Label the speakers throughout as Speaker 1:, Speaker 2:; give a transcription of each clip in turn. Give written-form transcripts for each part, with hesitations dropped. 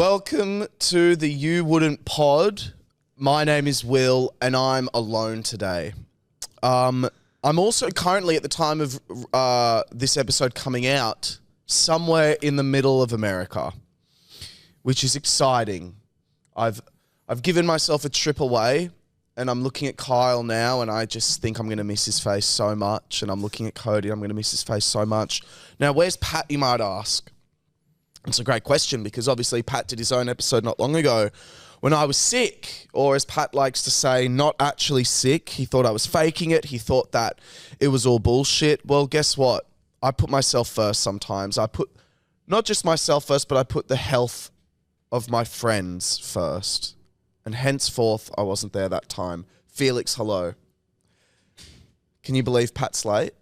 Speaker 1: Welcome to the You Wouldn't Pod. My name is Will and I'm alone today. I'm also currently at the time of this episode coming out somewhere in the middle of America, which is exciting. I've given myself a trip away and I'm looking at Kyle now and I just think I'm going to miss his face so much. And I'm looking at Cody, I'm going to miss his face so much. Now, where's Pat, you might ask? It's a great question because obviously Pat did his own episode not long ago when I was sick, or as Pat likes to say, not actually sick. He thought I was faking it. He thought that it was all bullshit. Well, guess what? I put myself first sometimes. I put not just myself first, but I put the health of my friends first. And henceforth, I wasn't there that time. Felix, hello. Can you believe Pat's late?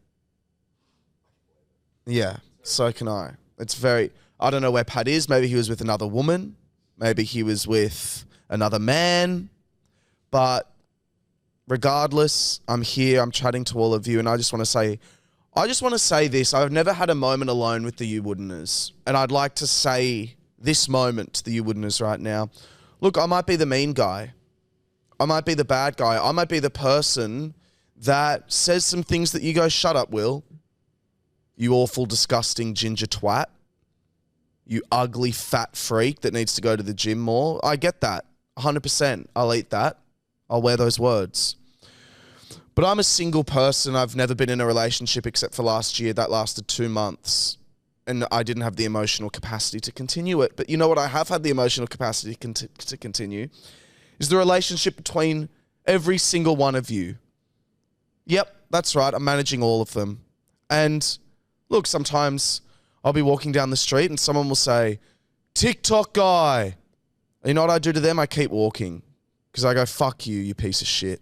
Speaker 1: Yeah, so can I. It's very... I don't know where Pat is. Maybe he was with another woman. Maybe he was with another man. But regardless, I'm here. I'm chatting to all of you. And I just want to say this. I've never had a moment alone with the You Wouldn'ters. And I'd like to say this moment to the You Wouldn'ters right now. Look, I might be the mean guy. I might be the bad guy. I might be the person that says some things that you go, shut up, Will. You awful, disgusting ginger twat. You ugly fat freak that needs to go to the gym more. I get that. 100%. I'll eat that. I'll wear those words. But I'm a single person. I've never been in a relationship except for last year. That lasted 2 months. And I didn't have the emotional capacity to continue it. But you know what I have had the emotional capacity to continue? Is the relationship between every single one of you. Yep, that's right. I'm managing all of them. And look, sometimes... I'll be walking down the street and someone will say, TikTok guy. And you know what I do to them? I keep walking because I go, fuck you, you piece of shit.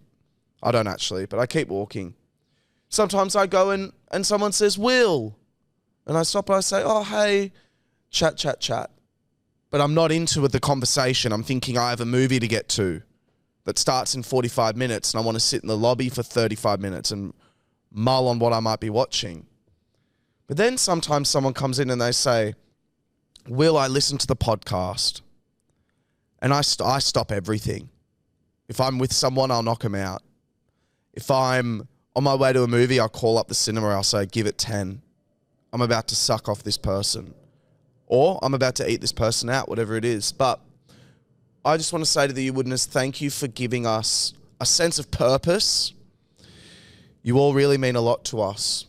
Speaker 1: I don't actually, but I keep walking. Sometimes I go and someone says, Will. And I stop and I say, oh, hey, chat. But I'm not into the conversation. I'm thinking I have a movie to get to that starts in 45 minutes and I want to sit in the lobby for 35 minutes and mull on what I might be watching. But then sometimes someone comes in and they say, Will, I listen to the podcast and I stop everything. If I'm with someone, I'll knock them out. If I'm on my way to a movie, I'll call up the cinema. I'll say, give it 10. I'm about to suck off this person. Or I'm about to eat this person out, whatever it is. But I just want to say to the You Wouldn'ters, thank you for giving us a sense of purpose. You all really mean a lot to us.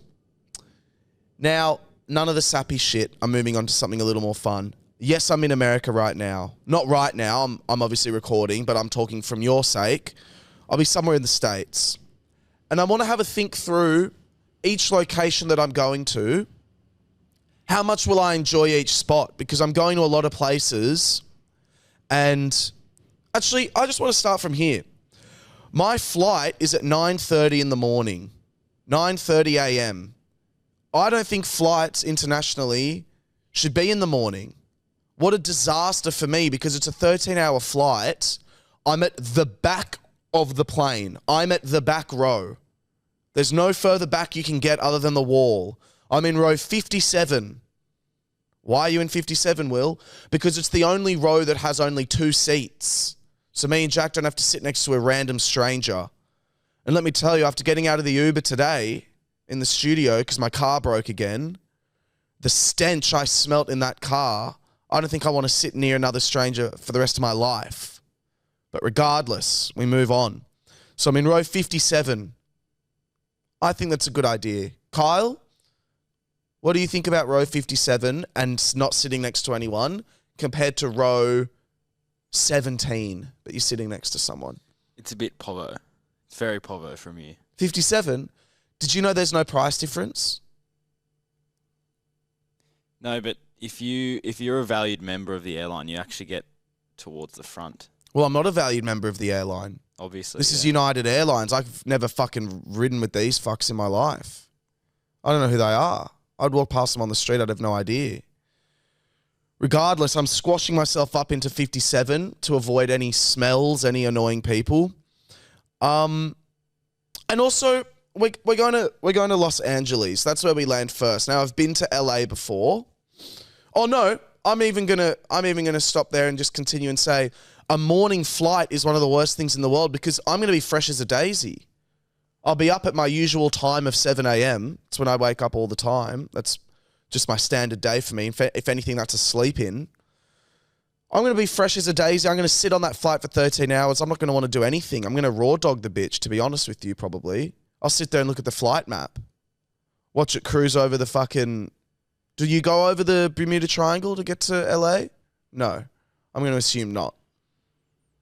Speaker 1: Now, none of the sappy shit. I'm moving on to something a little more fun. Yes, I'm in America right now. Not right now. I'm obviously recording, but I'm talking from your sake. I'll be somewhere in the States. And I want to have a think through each location that I'm going to. How much will I enjoy each spot? Because I'm going to a lot of places. And actually, I just want to start from here. My flight is at 9:30 in the morning. 9:30 a.m. I don't think flights internationally should be in the morning. What a disaster for me because it's a 13-hour flight. I'm at the back of the plane. I'm at the back row. There's no further back you can get other than the wall. I'm in row 57. Why are you in 57, Will? Because it's the only row that has only 2 seats. So me and Jack don't have to sit next to a random stranger. And let me tell you, after getting out of the Uber today... in the studio because my car broke again, the stench I smelt in that car, I don't think I want to sit near another stranger for the rest of my life. But regardless, we move on. So I'm in row 57. I think that's a good idea. Kyle, what do you think about row 57 and not sitting next to anyone compared to row 17, but you're sitting next to someone?
Speaker 2: It's a bit povo. It's very povo from you.
Speaker 1: 57? Did you know there's no price difference?
Speaker 2: No, but if you're a valued member of the airline, you actually get towards the front.
Speaker 1: Well, I'm not a valued member of the airline.
Speaker 2: Obviously.
Speaker 1: This is United Airlines. I've never fucking ridden with these fucks in my life. I don't know who they are. I'd walk past them on the street. I'd have no idea. Regardless, I'm squashing myself up into 57 to avoid any smells, any annoying people. And also... We're going to Los Angeles. That's where we land first. Now, I've been to LA before. Oh, no. I'm even gonna stop there and just continue and say a morning flight is one of the worst things in the world because I'm gonna be fresh as a daisy. I'll be up at my usual time of 7 a.m. It's when I wake up all the time. That's just my standard day for me. If anything, that's a sleep in. I'm going to be fresh as a daisy. I'm going to sit on that flight for 13 hours. I'm not going to want to do anything. I'm going to raw dog the bitch, to be honest with you, probably. I'll sit there and look at the flight map. Watch it cruise over the fucking... Do you go over the Bermuda Triangle to get to LA? No. I'm going to assume not.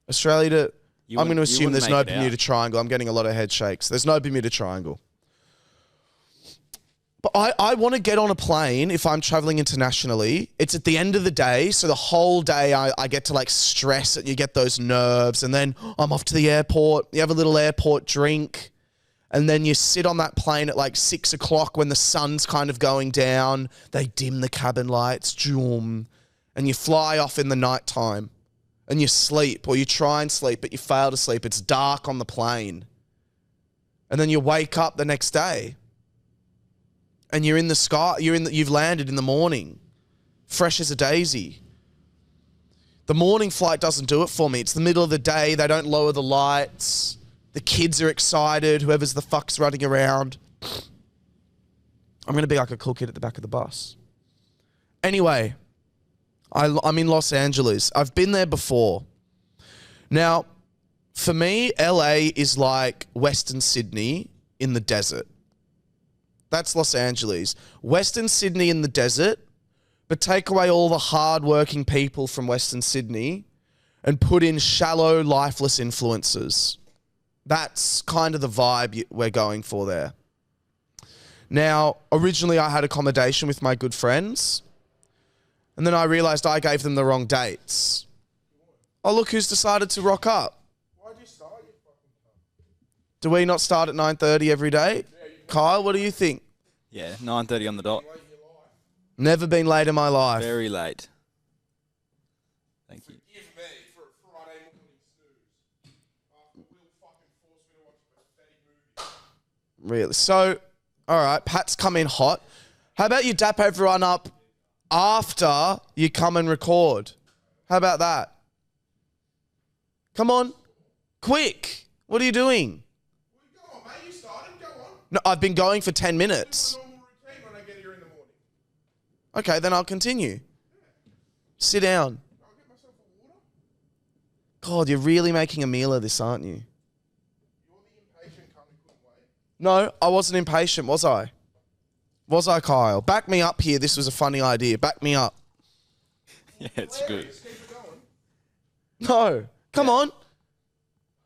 Speaker 1: Australia to... I'm going to assume there's no Bermuda Triangle. I'm getting a lot of head shakes. There's no Bermuda Triangle. But I want to get on a plane if I'm traveling internationally. It's at the end of the day, so the whole day I get to like stress and you get those nerves. And then I'm off to the airport. You have a little airport drink. And then you sit on that plane at like 6 o'clock when the sun's kind of going down. They dim the cabin lights. And you fly off in the nighttime. And you sleep, or you try and sleep, but you fail to sleep. It's dark on the plane. And then you wake up the next day. And you're in the sky, you've landed in the morning. Fresh as a daisy. The morning flight doesn't do it for me. It's the middle of the day, they don't lower the lights. The kids are excited, whoever's the fuck's running around. I'm going to be like a cool kid at the back of the bus. Anyway... I'm in Los Angeles. I've been there before. Now, for me, LA is like Western Sydney in the desert. That's Los Angeles. Western Sydney in the desert, but take away all the hard-working people from Western Sydney and put in shallow, lifeless influencers. That's kind of the vibe we're going for there. Now, originally I had accommodation with my good friends. And then I realised I gave them the wrong dates. Oh, look who's decided to rock up.
Speaker 3: Why'd you start, you fucking cunt?
Speaker 1: Do we not start at 9:30 every day? Kyle, what do you think?
Speaker 2: Yeah, 9:30 on the dot.
Speaker 1: Never been late in my life.
Speaker 2: Very late. Thank you.
Speaker 3: Forgive me for a Friday morning snooze. After Will fucking forced me to watch a pathetic movie.
Speaker 1: Really? So, all right, Pat's come in hot. How about you dap everyone up after you come and record? How about that? Come on. Quick. What are you doing?
Speaker 3: Well, go on, mate. You started. Go on.
Speaker 1: No, I've been going for 10 minutes.
Speaker 3: My normal routine when I get here in the morning.
Speaker 1: Okay, then I'll continue. Sit down.
Speaker 3: I'll get myself a water.
Speaker 1: God, you're really making a meal of this, aren't you?
Speaker 3: You're the impatient cunt who couldn't wait.
Speaker 1: No, I wasn't impatient, was I? Was I, Kyle? Back me up here. This was a funny idea. Back me up.
Speaker 2: Yeah, it's good.
Speaker 3: Just keep it going.
Speaker 1: No. Come on.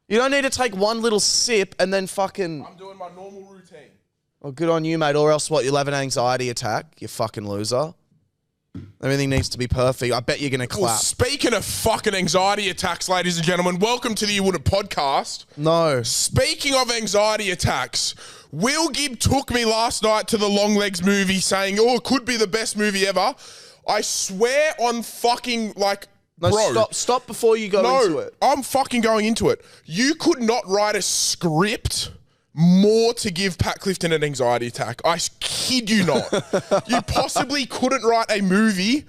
Speaker 1: You don't need to take one little sip and then fucking...
Speaker 3: I'm doing my normal routine.
Speaker 1: Oh, good on you, mate. Or else what? You'll have an anxiety attack, you fucking loser. Everything needs to be perfect. I bet you're going to clap.
Speaker 3: Well, speaking of fucking anxiety attacks, ladies and gentlemen, welcome to the You Wouldn't podcast.
Speaker 1: No.
Speaker 3: Speaking of anxiety attacks, Will Gibb took me last night to the Long Legs movie saying, oh, it could be the best movie ever. I swear on fucking, like,
Speaker 1: No,
Speaker 3: bro.
Speaker 1: stop before you go into it.
Speaker 3: I'm fucking going into it. You could not write a script more to give Pat Clifton an anxiety attack. I kid you not. You possibly couldn't write a movie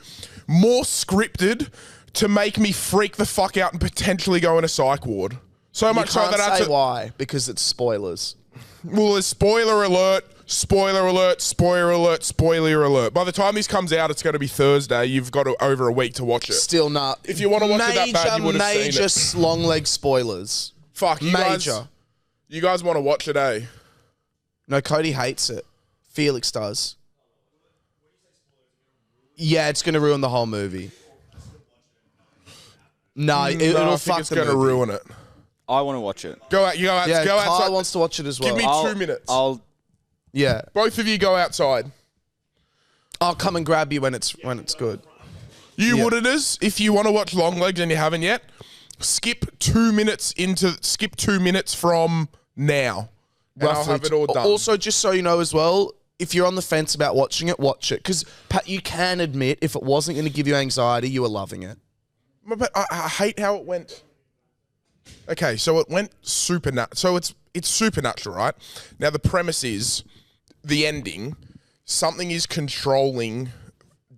Speaker 3: more scripted to make me freak the fuck out and potentially go in a psych ward. So much so that I had to...
Speaker 1: why, because it's spoilers.
Speaker 3: Well, there's spoiler alert, spoiler alert, spoiler alert, spoiler alert. By the time this comes out, it's going to be Thursday. You've got over a week to watch it.
Speaker 1: Still not.
Speaker 3: If you want to watch it that bad, you would have seen it.
Speaker 1: Major long leg spoilers.
Speaker 3: Fuck, you
Speaker 1: Major.
Speaker 3: You guys want to watch it, eh?
Speaker 1: No, Cody hates it. Felix does. Yeah, it's going to ruin the whole movie. No, it'll fuck
Speaker 3: it's
Speaker 1: the
Speaker 3: going to
Speaker 1: movie.
Speaker 3: ruin it.
Speaker 2: I want to watch it.
Speaker 3: Go out. You go out.
Speaker 1: Yeah,
Speaker 3: go
Speaker 1: Kyle
Speaker 3: outside.
Speaker 1: wants to watch it as well.
Speaker 3: Give me
Speaker 2: I'll-
Speaker 3: 2 minutes.
Speaker 1: Yeah,
Speaker 3: Both of you go outside.
Speaker 1: I'll come and grab you when it's good.
Speaker 3: You
Speaker 1: Yeah.
Speaker 3: Wooditers, if you want to watch Long Legs and you haven't yet, skip 2 minutes from now. And I'll have it all done.
Speaker 1: Also, just so you know as well, if you're on the fence about watching it, watch it. Because, Pat, you can admit if it wasn't going to give you anxiety, you were loving it.
Speaker 3: But I hate how it went. Okay, so it went supernatural. So it's supernatural, right? Now the premise is the ending. Something is controlling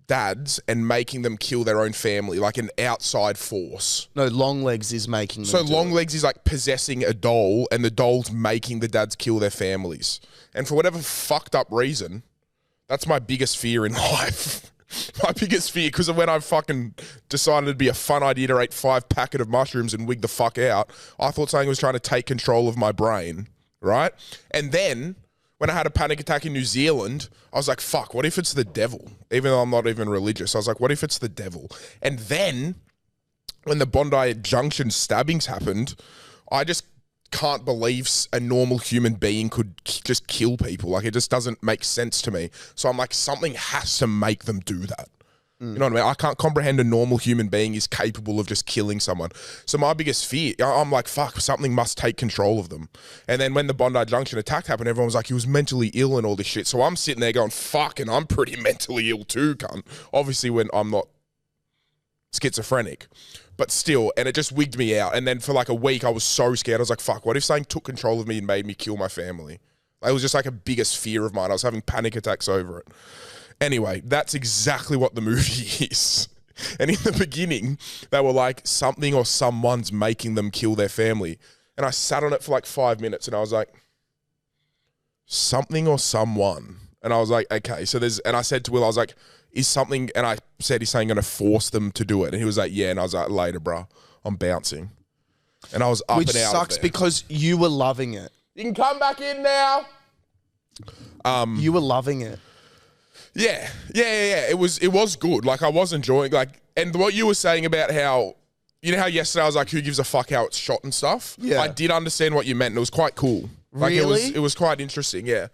Speaker 3: dads and making them kill their own family, like an outside force.
Speaker 1: No, Longlegs is making them
Speaker 3: So
Speaker 1: do
Speaker 3: Longlegs is like possessing a doll, and the doll's making the dads kill their families. And for whatever fucked up reason, that's my biggest fear in life. My biggest fear, because of when I fucking decided it'd be a fun idea to eat 5 packet of mushrooms and wig the fuck out, I thought something was trying to take control of my brain, right? And then when I had a panic attack in New Zealand, I was like, fuck, what if it's the devil? Even though I'm not even religious. I was like, what if it's the devil? And then when the Bondi Junction stabbings happened, I just can't believe a normal human being could just kill people. Like, it just doesn't make sense to me. So I'm like, something has to make them do that. You know what I mean? I can't comprehend a normal human being is capable of just killing someone. So my biggest fear, I'm like, fuck, something must take control of them. And then when the Bondi Junction attack happened, everyone was like, he was mentally ill and all this shit. So I'm sitting there going, fuck, and I'm pretty mentally ill too, cunt. Obviously when I'm not schizophrenic. But still, and it just wigged me out. And then for like a week, I was so scared. I was like, fuck, what if something took control of me and made me kill my family? Like, it was just like a biggest fear of mine. I was having panic attacks over it. Anyway, that's exactly what the movie is. And in the beginning, they were like, something or someone's making them kill their family. And I sat on it for like 5 minutes and I was like, something or someone. And I was like, okay, so there's, and I said to Will, I was like, is something, and I said, he's saying going to force them to do it. And he was like, yeah. And I was like, later, bro, I'm bouncing. And I was up
Speaker 1: Which
Speaker 3: and out.
Speaker 1: sucks because you were loving it.
Speaker 3: You can come back in now.
Speaker 1: You were loving it.
Speaker 3: Yeah. It was good. Like, I was enjoying, like, and what you were saying about how, you know how yesterday I was like, who gives a fuck how it's shot and stuff?
Speaker 1: Yeah.
Speaker 3: I did understand what you meant, and it was quite cool. Like,
Speaker 1: Really?
Speaker 3: it was quite interesting, yeah.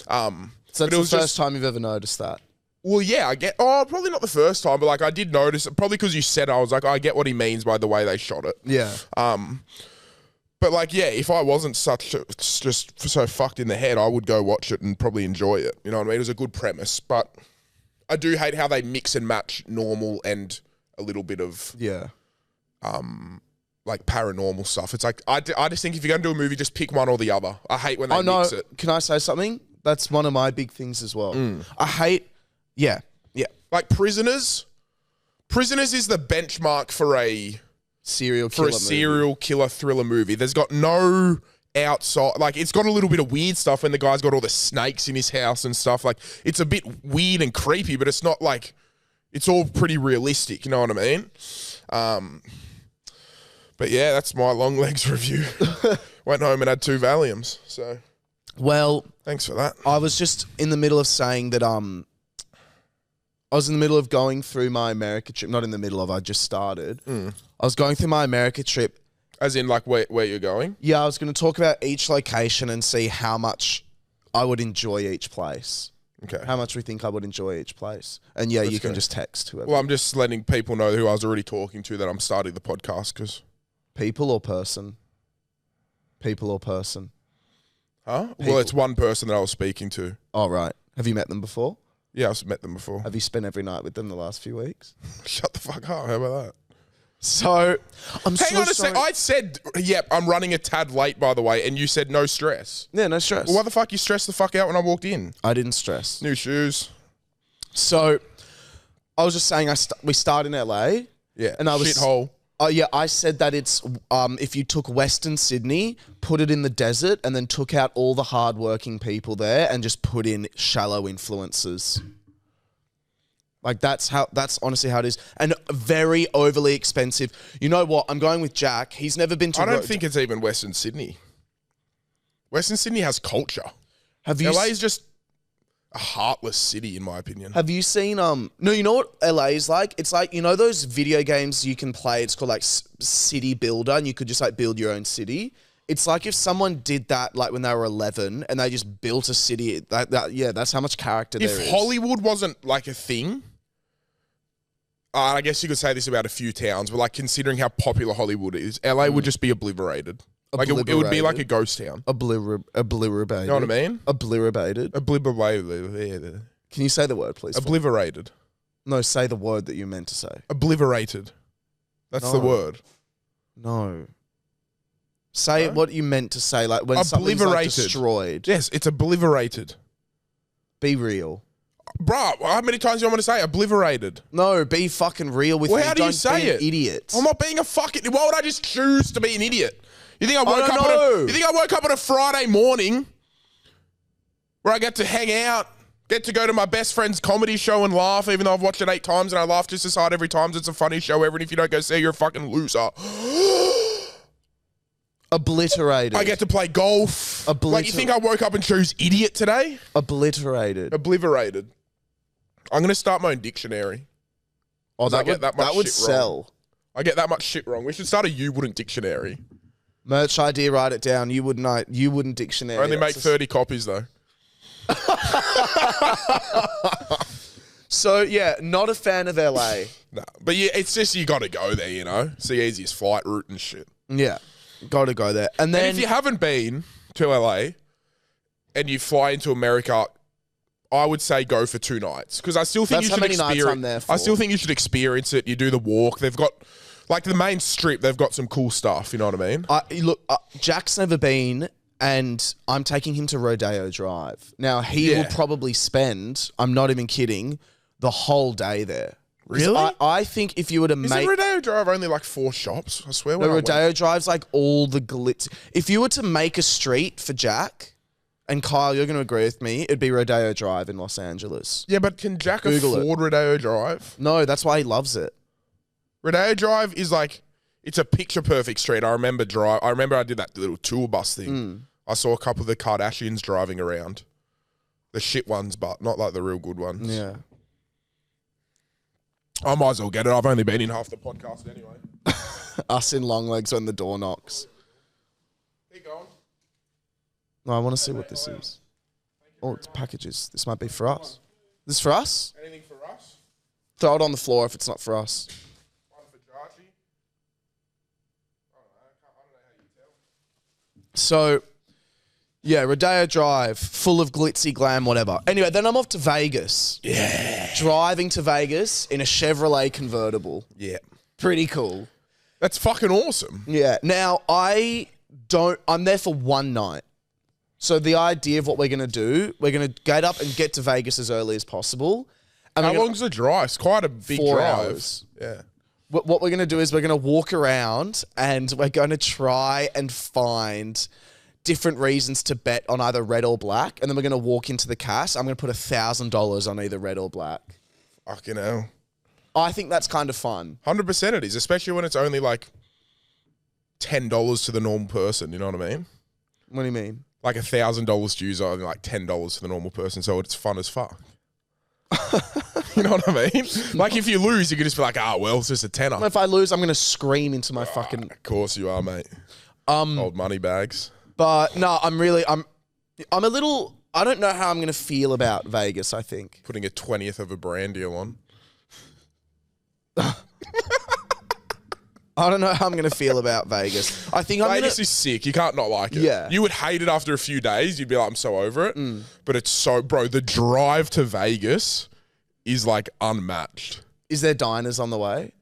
Speaker 1: So that's the first time you've ever noticed that.
Speaker 3: Well, yeah, I get, probably not the first time, but like, I did notice, probably because you said it, I was like, I get what he means by the way they shot it.
Speaker 1: Yeah.
Speaker 3: But like, yeah, if I wasn't just so fucked in the head, I would go watch it and probably enjoy it. You know what I mean? It was a good premise, but I do hate how they mix and match normal and a little bit of like paranormal stuff. It's like, I just think if you're going to do a movie, just pick one or the other. I hate when they mix it.
Speaker 1: Can I say something? That's one of my big things as well. I hate, yeah.
Speaker 3: Like Prisoners is the benchmark for a
Speaker 1: Serial
Speaker 3: killer thriller movie. There's got no outside, like, it's got a little bit of weird stuff when the guy's got all the snakes in his house and stuff. Like, it's a bit weird and creepy, but it's not like, it's all pretty realistic. You know what I mean? But yeah, that's my long legs review. Went home and had 2 Valiums. So,
Speaker 1: well,
Speaker 3: thanks for that.
Speaker 1: I was just in the middle of saying that I was in the middle of going through my America trip. Not in the middle of, I just started. I was going through my America trip.
Speaker 3: As in, like, where you're going?
Speaker 1: Yeah, I was going to talk about each location and see how much I would enjoy each place.
Speaker 3: Okay.
Speaker 1: How much we think I would enjoy each place. And yeah, you can
Speaker 3: go.
Speaker 1: just text whoever.
Speaker 3: Well, I'm just letting people know who I was already talking to that I'm starting the podcast because...
Speaker 1: People or person? People or person?
Speaker 3: Huh?
Speaker 1: People.
Speaker 3: Well, it's one person that I was speaking to.
Speaker 1: Oh, right. Have you met them before?
Speaker 3: Yeah, I've met them before.
Speaker 1: Have you spent every night with them the last few weeks?
Speaker 3: Shut the fuck up. How about that?
Speaker 1: So,
Speaker 3: Hang on a sec. I said, yep, I'm running a tad late, by the way, and you said no stress.
Speaker 1: Yeah, no stress.
Speaker 3: Well, why the fuck you stressed the fuck out when I walked in?
Speaker 1: I didn't stress.
Speaker 3: New shoes.
Speaker 1: So, I was just saying we start in LA.
Speaker 3: Yeah,
Speaker 1: and I was
Speaker 3: shithole.
Speaker 1: Oh yeah, I said that it's if you took Western Sydney, put it in the desert, and then took out all the hardworking people there and just put in shallow influencers. Like that's honestly how it is, and very overly expensive. You know what? I'm going with Jack. He's never been to.
Speaker 3: I don't think it's even Western Sydney. Western Sydney has culture.
Speaker 1: Have you?
Speaker 3: LA is just a heartless city, in my opinion.
Speaker 1: Have you seen No, you know what LA is like? It's like, you know those video games you can play. It's called like City Builder, and you could just like build your own city. It's like if someone did that like when they were 11 and they just built a city. Yeah, that's how much character there is.
Speaker 3: If Hollywood wasn't like a thing, I guess you could say this about a few towns, but like considering how popular Hollywood is, LA would just be obliterated. Like it would be like a ghost town.
Speaker 1: Obliterated.
Speaker 3: You know what I mean?
Speaker 1: Obliterated.
Speaker 3: Obliterated.
Speaker 1: Can you say the word, please?
Speaker 3: Obliterated.
Speaker 1: No, say the word that you meant to say.
Speaker 3: Obliterated. That's the word.
Speaker 1: No. Say what you meant to say, like when something's like destroyed.
Speaker 3: Yes, it's obliterated.
Speaker 1: Be real.
Speaker 3: Bruh, how many times do you want me to say obliterated?
Speaker 1: No, be fucking real with me.
Speaker 3: How do you
Speaker 1: Don't
Speaker 3: say
Speaker 1: be
Speaker 3: it?
Speaker 1: an idiot.
Speaker 3: I'm not being a fucking... Why would I just choose to be an idiot? You think I woke
Speaker 1: don't
Speaker 3: up
Speaker 1: know.
Speaker 3: you think I woke up on a Friday morning where I get to hang out, get to go to my best friend's comedy show and laugh, even though I've watched it 8 times and I laugh just as hard every time. It's a funny show ever, and if you don't go see it, you're a fucking loser.
Speaker 1: Obliterated.
Speaker 3: I get to play golf. Like, you think I woke up and chose idiot today?
Speaker 1: Obliterated.
Speaker 3: Obliterated. I'm going to start my own dictionary.
Speaker 1: Oh,
Speaker 3: I get that much
Speaker 1: that would
Speaker 3: shit
Speaker 1: sell.
Speaker 3: wrong. I get that much shit wrong. We should start a you wouldn't dictionary.
Speaker 1: Merch idea, write it down. You wouldn't dictionary.
Speaker 3: I only make 30 copies though.
Speaker 1: So yeah, not a fan of LA.
Speaker 3: Nah, but yeah, it's just you got to go there, you know. It's the easiest flight route and shit.
Speaker 1: Yeah, got to go there. And then
Speaker 3: And if you haven't been to LA and you fly into America, I would say go for 2 nights because I still think
Speaker 1: That's
Speaker 3: you
Speaker 1: how
Speaker 3: should
Speaker 1: many nights
Speaker 3: experience.
Speaker 1: I'm there for.
Speaker 3: I still think you should experience it. You do the walk. They've got like the main strip. They've got some cool stuff. You know what I mean?
Speaker 1: look, Jack's never been, and I'm taking him to Rodeo Drive. Now he will probably spend. I'm not even kidding. The whole day there.
Speaker 3: Really?
Speaker 1: I think if you were to
Speaker 3: Is
Speaker 1: make
Speaker 3: the Rodeo Drive only like 4 shops? I swear.
Speaker 1: the
Speaker 3: when I went.
Speaker 1: Rodeo Drive's like all the glitz. If you were to make a street for Jack, and Kyle, you're going to agree with me, it'd be Rodeo Drive in Los Angeles.
Speaker 3: Yeah, but can Jack
Speaker 1: Google
Speaker 3: afford Rodeo Drive?
Speaker 1: No, that's why he loves it.
Speaker 3: Rodeo Drive is like, it's a picture perfect street. I remember I did that little tour bus thing. I saw a couple of the Kardashians driving around. The shit ones, but not like the real good ones.
Speaker 1: Yeah.
Speaker 3: I might as well get it. I've only been in half the podcast anyway.
Speaker 1: Us in long legs when the door knocks.
Speaker 3: Keep going.
Speaker 1: No, I want to see what this is. Oh, it's packages. This might be for us. This for us?
Speaker 3: Anything for us?
Speaker 1: Throw it on the floor if it's not for us.
Speaker 3: One for Jarchi? I don't know how you tell.
Speaker 1: So, yeah, Rodeo Drive, full of glitzy glam, whatever. Anyway, then I'm off to Vegas.
Speaker 3: Yeah.
Speaker 1: Driving to Vegas in a Chevrolet convertible.
Speaker 3: Yeah.
Speaker 1: Pretty cool.
Speaker 3: That's fucking awesome.
Speaker 1: Yeah. Now, I'm there for 1 night. So the idea of what we're going to do, we're going to get up and get to Vegas as early as possible. And
Speaker 3: How long's the drive? It's quite a big
Speaker 1: 4
Speaker 3: drive.
Speaker 1: hours.
Speaker 3: Yeah.
Speaker 1: What we're going to do is we're going to walk around and we're going to try and find different reasons to bet on either red or black. And then we're going to walk into the cash. I'm going to put $1,000 on either red or black.
Speaker 3: Fucking hell.
Speaker 1: I think that's kind of fun.
Speaker 3: 100% it is, especially when it's only like $10 to the normal person. You know what I mean?
Speaker 1: What do you mean?
Speaker 3: Like $1,000 dues are only like $10 to the normal person, so it's fun as fuck. You know what I mean? Like if you lose, you can just be like, well, it's just a tenner.
Speaker 1: If I lose, I'm going to scream into my fucking...
Speaker 3: Of course you are, mate. Old money bags.
Speaker 1: But no, I'm a little... I don't know how I'm going to feel about Vegas, I think.
Speaker 3: Putting a 20th of a brand deal on.
Speaker 1: I don't know how I'm going to feel about Vegas. I think
Speaker 3: Vegas is sick. You can't not like it.
Speaker 1: Yeah.
Speaker 3: You would hate it after a few days. You'd be like, I'm so over it. But it's so... Bro, the drive to Vegas is like unmatched.
Speaker 1: Is there diners on the way?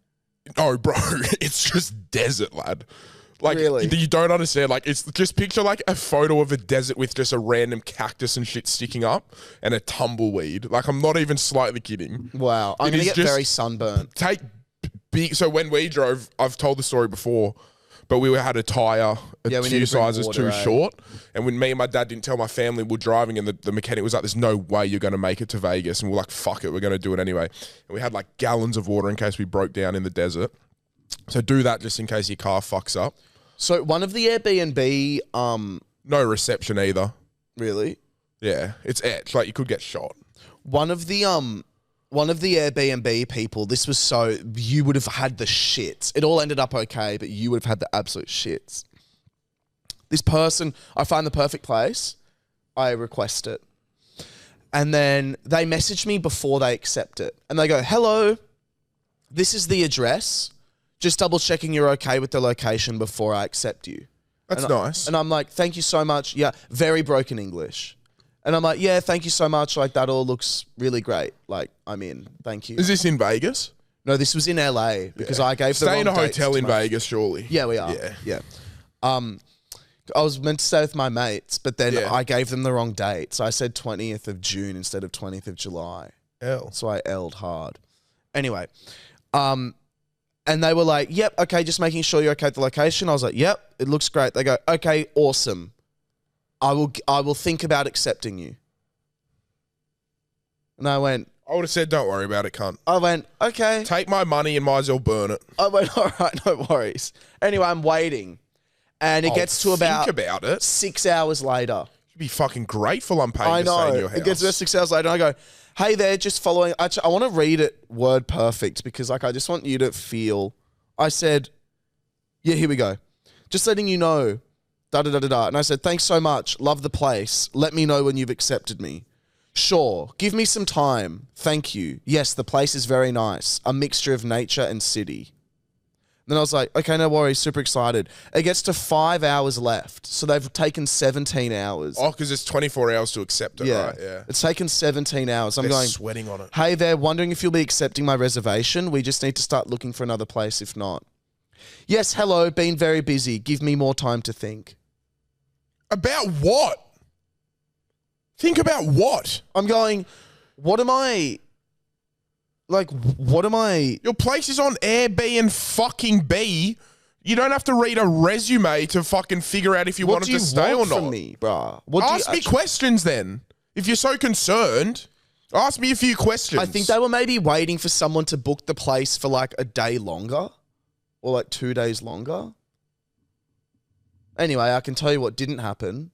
Speaker 3: No, bro. It's just desert, lad. Like,
Speaker 1: Really?
Speaker 3: you don't understand. Like, it's just picture like a photo of a desert with just a random cactus and shit sticking up and a tumbleweed. Like, I'm not even slightly kidding.
Speaker 1: Wow. I'm
Speaker 3: It
Speaker 1: going to
Speaker 3: is
Speaker 1: get
Speaker 3: just-
Speaker 1: very sunburnt.
Speaker 3: Take big. So when we drove, I've told the story before, but we had a tire
Speaker 1: Yeah, we need
Speaker 3: two
Speaker 1: to bring
Speaker 3: sizes
Speaker 1: water,
Speaker 3: too
Speaker 1: eh?
Speaker 3: short. And when me and my dad didn't tell my family we were driving, and the mechanic was like, "There's no way you're going to make it to Vegas." And we're like, "Fuck it, we're going to do it anyway." And we had like gallons of water in case we broke down in the desert. So do that just in case your car fucks up.
Speaker 1: So one of the Airbnb,
Speaker 3: No reception either.
Speaker 1: really,
Speaker 3: Yeah, it's etched. Like you could get shot.
Speaker 1: one of the Airbnb people, this was so, you would have had the shits. It all ended up okay, but you would have had the absolute shits. This person, I find the perfect place, I request it. And then they message me before they accept it. And they go, hello, this is the address. Just double checking you're okay with the location before I accept you.
Speaker 3: That's nice.
Speaker 1: And I'm like, thank you so much. Yeah, very broken English. And I'm like, yeah, thank you so much. Like, that all looks really great. Like, I'm in. Thank you.
Speaker 3: Is this in Vegas?
Speaker 1: No, this was in LA because I gave the
Speaker 3: Stay
Speaker 1: wrong
Speaker 3: in a
Speaker 1: dates
Speaker 3: hotel
Speaker 1: to
Speaker 3: in
Speaker 1: my-
Speaker 3: Vegas, surely.
Speaker 1: Yeah, we are.
Speaker 3: Yeah.
Speaker 1: I was meant to stay with my mates, but then
Speaker 3: Yeah.
Speaker 1: I gave them the wrong date. So I said 20th of June instead of 20th of July.
Speaker 3: L.
Speaker 1: So I L'd hard. Anyway, and they were like, yep, okay, just making sure you're okay at the location. I was like, yep, it looks great. They go, okay, awesome. I will think about accepting you. And I went,
Speaker 3: I would have said, don't worry about it, cunt.
Speaker 1: I went, okay.
Speaker 3: Take my money and might as well burn it.
Speaker 1: I went, all right, no worries. Anyway, I'm waiting. And it gets to about,
Speaker 3: think about it.
Speaker 1: 6 hours later.
Speaker 3: You'd be fucking grateful I'm paying
Speaker 1: I
Speaker 3: to stay in
Speaker 1: know.
Speaker 3: your house.
Speaker 1: It gets about 6 hours later, and I go, hey there, just following. Actually, I want to read it word perfect because, like, I just want you to feel. I said, yeah, here we go. Just letting you know, da-da-da-da-da. And I said, thanks so much. Love the place. Let me know when you've accepted me. Sure. Give me some time. Thank you. Yes, the place is very nice. A mixture of nature and city. Then I was like, okay, no worries, super excited. It gets to 5 hours left. So they've taken 17 hours.
Speaker 3: Oh, because it's 24 hours to accept it, right? Yeah.
Speaker 1: It's taken 17 hours. I'm
Speaker 3: They're
Speaker 1: going,
Speaker 3: sweating on it.
Speaker 1: hey there, wondering if you'll be accepting my reservation. We just need to start looking for another place if not. Yes, hello, been very busy. Give me more time to think.
Speaker 3: About what? Think about what?
Speaker 1: I'm going, what am I... Like, what am I...
Speaker 3: Your place is on Airbnb fucking B. You don't have to read a resume to fucking figure out if you wanted to stay or
Speaker 1: What do you
Speaker 3: not.
Speaker 1: want from me, bruh?
Speaker 3: Ask me questions then. If you're so concerned, ask me a few questions.
Speaker 1: I think they were maybe waiting for someone to book the place for like a day longer or like 2 days longer. Anyway, I can tell you what didn't happen.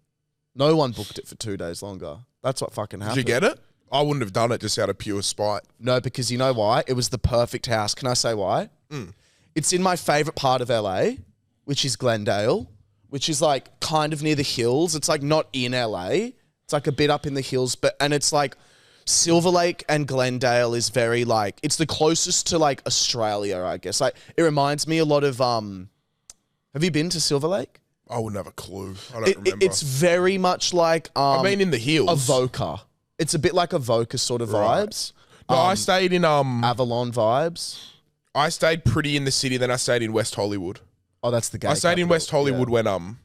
Speaker 1: No one booked it for 2 days longer. That's what fucking happened.
Speaker 3: Did you get it? I wouldn't have done it just out of pure spite.
Speaker 1: No, because you know why? It was the perfect house. Can I say why? It's in my favorite part of LA, which is Glendale, which is like kind of near the hills. It's like not in LA. It's like a bit up in the hills, and it's like Silver Lake and Glendale is very like, it's the closest to like Australia, I guess. Like it reminds me a lot of, have you been to Silver Lake?
Speaker 3: I wouldn't have a clue. I don't remember.
Speaker 1: It's very much like,
Speaker 3: I mean in the hills.
Speaker 1: Avoca. It's a bit like Avoca sort of vibes.
Speaker 3: No, I stayed in
Speaker 1: Avalon vibes.
Speaker 3: I stayed pretty in the city, then I stayed in West Hollywood.
Speaker 1: Oh, that's the gay
Speaker 3: I stayed in
Speaker 1: capital.
Speaker 3: West Hollywood when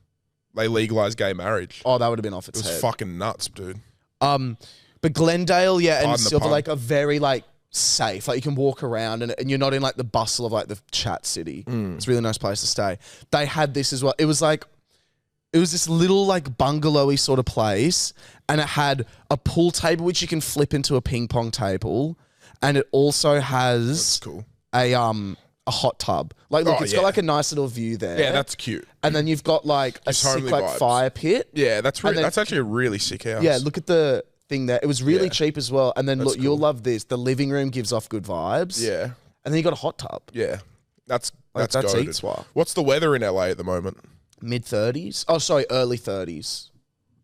Speaker 3: they legalized gay marriage.
Speaker 1: Oh, that would have been off its
Speaker 3: It was
Speaker 1: head.
Speaker 3: fucking nuts, dude.
Speaker 1: But Glendale, yeah, and
Speaker 3: Pardon the
Speaker 1: Silver
Speaker 3: pun.
Speaker 1: Lake are very like safe. Like you can walk around and you're not in like the bustle of like the chat city. It's a really nice place to stay. They had this as well. It was this little like bungalowy sort of place, and it had a pool table which you can flip into a ping pong table, and it also has
Speaker 3: That's cool.
Speaker 1: a hot tub. Like look, it's got like a nice little view there.
Speaker 3: Yeah, that's cute.
Speaker 1: And then you've got like a
Speaker 3: Just
Speaker 1: sick
Speaker 3: homely
Speaker 1: like
Speaker 3: vibes.
Speaker 1: fire pit.
Speaker 3: Yeah, that's
Speaker 1: And then-
Speaker 3: that's actually a really sick house.
Speaker 1: Yeah, look at the thing there. It was really
Speaker 3: Yeah.
Speaker 1: cheap as well. And then look, you'll
Speaker 3: cool.
Speaker 1: love this. The living room gives off good vibes.
Speaker 3: Yeah.
Speaker 1: And then you got a hot tub.
Speaker 3: Yeah. That's
Speaker 1: Like, that's
Speaker 3: goated.
Speaker 1: eats well.
Speaker 3: What's the weather in LA at the moment?
Speaker 1: Mid-30s. Oh, sorry, early 30s.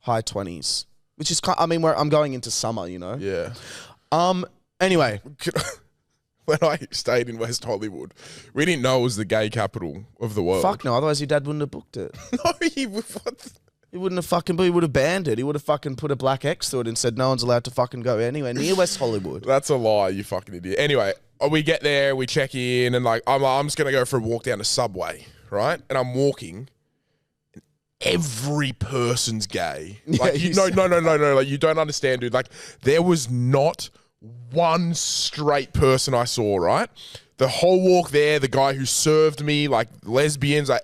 Speaker 1: High 20s. Which is kind I mean, I'm going into summer, you know?
Speaker 3: Yeah.
Speaker 1: Anyway.
Speaker 3: When I stayed in West Hollywood, we didn't know it was the gay capital of the world.
Speaker 1: Fuck no, otherwise your dad wouldn't have booked it.
Speaker 3: No, what?
Speaker 1: He wouldn't have fucking, he would have banned it. He would have fucking put a black X through it and said no one's allowed to fucking go anywhere near West Hollywood.
Speaker 3: That's a lie, you fucking idiot. Anyway, we get there, we check in, and like I'm just gonna go for a walk down to Subway, right? And I'm walking, and every person's gay. Like,
Speaker 1: Yeah,
Speaker 3: no. Like, you don't understand, dude. Like, there was not one straight person I saw, right? The whole walk there, the guy who served me, like lesbians, I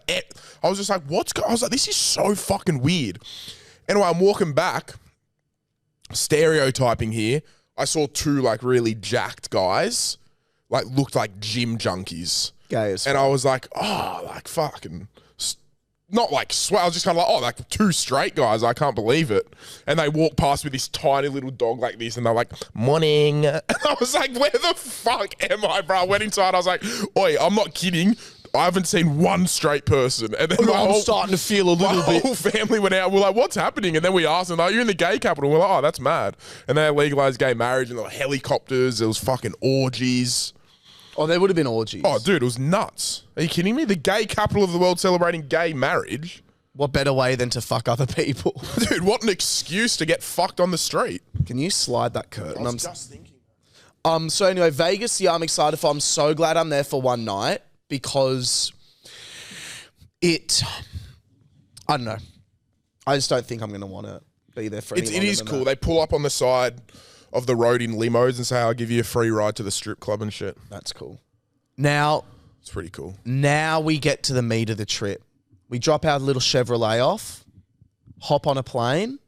Speaker 3: was just like, I was like, this is so fucking weird. Anyway, I'm walking back, stereotyping here. I saw two like really jacked guys, like looked like gym junkies.
Speaker 1: Gay as
Speaker 3: And I was like, oh, like fucking, not like sweat. I was just kind of like, oh, like two straight guys. I can't believe it. And they walked past with this tiny little dog like this, and they're like, morning. And I was like, where the fuck am I, bro? I went inside. I was like, oi, I'm not kidding. I haven't seen one straight person. And then
Speaker 1: I'm starting to feel a little
Speaker 3: my
Speaker 1: bit.
Speaker 3: whole family went out. We're like, what's happening? And then we asked them, like, you're in the gay capital. We're like, oh, that's mad. And they legalized gay marriage, and there were helicopters. There was fucking orgies.
Speaker 1: Oh, there would have been orgies.
Speaker 3: Oh, dude, it was nuts. Are you kidding me? The gay capital of the world celebrating gay marriage.
Speaker 1: What better way than to fuck other people?
Speaker 3: Dude, what an excuse to get fucked on the street.
Speaker 1: Can you slide that curtain?
Speaker 3: I was just thinking.
Speaker 1: So anyway, Vegas, yeah, I'm excited for. I'm so glad I'm there for one night because I don't know. I just don't think I'm going to want to be there for any
Speaker 3: It
Speaker 1: longer
Speaker 3: is
Speaker 1: than
Speaker 3: cool.
Speaker 1: that.
Speaker 3: They pull up on the side of the road in limos and say, I'll give you a free ride to the strip club and shit.
Speaker 1: That's cool. Now,
Speaker 3: It's pretty cool.
Speaker 1: now we get to the meat of the trip. We drop our little Chevrolet off, hop on a plane,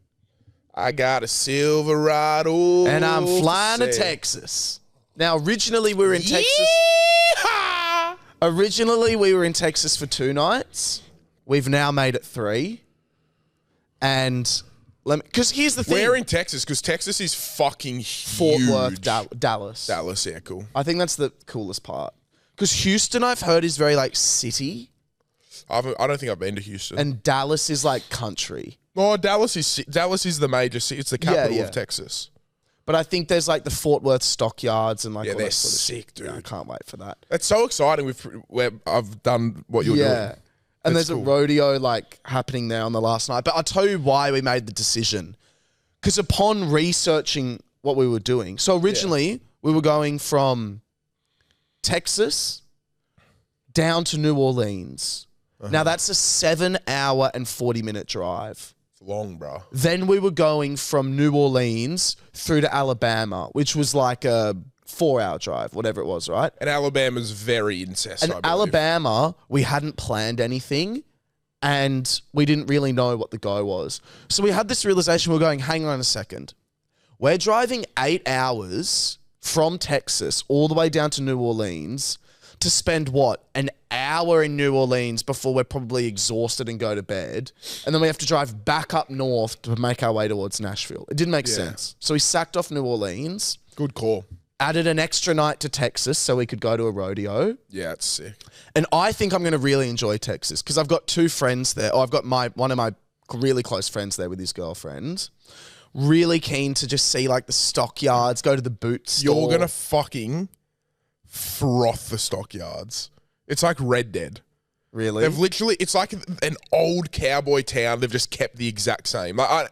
Speaker 3: I got a Silverado.
Speaker 1: and I'm flying to
Speaker 3: sale.
Speaker 1: Texas. Now, originally we were in Texas.
Speaker 3: Yeehaw!
Speaker 1: Originally we were in Texas for 2 nights. We've now made it 3. And because here's the thing.
Speaker 3: We're in Texas because Texas is fucking huge.
Speaker 1: Fort Worth, Dallas.
Speaker 3: Dallas, yeah, cool.
Speaker 1: I think that's the coolest part. Because Houston, I've heard, is very like city,
Speaker 3: I don't think I've been to Houston.
Speaker 1: and Dallas is like country.
Speaker 3: Oh, Dallas is the major city. It's the capital
Speaker 1: yeah.
Speaker 3: of Texas.
Speaker 1: But I think there's like the Fort Worth stockyards and like
Speaker 3: Yeah,
Speaker 1: all
Speaker 3: they're
Speaker 1: that sort of
Speaker 3: sick,
Speaker 1: shit. Yeah, I
Speaker 3: dude.
Speaker 1: can't wait for that.
Speaker 3: It's so exciting. I've done what you're doing.
Speaker 1: And
Speaker 3: That's
Speaker 1: there's
Speaker 3: cool.
Speaker 1: a rodeo like happening there on the last night. But I'll tell you why we made the decision. Because upon researching what we were doing, so originally we were going from Texas down to New Orleans. Now that's a 7-hour and 40-minute drive.
Speaker 3: It's long, bro.
Speaker 1: Then we were going from New Orleans through to Alabama, which was like a 4-hour drive, whatever it was, right?
Speaker 3: And Alabama's very incest.
Speaker 1: And
Speaker 3: I believe.
Speaker 1: Alabama, we hadn't planned anything and we didn't really know what the go was. So we had this realization, we we're going, hang on a second. We're driving 8 hours from Texas all the way down to New Orleans to spend what? An hour in New Orleans before we're probably exhausted and go to bed. And then we have to drive back up north to make our way towards Nashville. It didn't make sense. So we sacked off New Orleans,
Speaker 3: Good call.
Speaker 1: added an extra night to Texas so we could go to a rodeo.
Speaker 3: Yeah, it's sick.
Speaker 1: And I think I'm going to really enjoy Texas because I've got 2 friends there. I've got one of my really close friends there with his girlfriend. Really keen to just see like the stockyards, go to the boot store.
Speaker 3: You're gonna fucking froth the stockyards. It's like Red Dead.
Speaker 1: really?
Speaker 3: They've literally, it's like an old cowboy town. They've just kept the exact same. Now,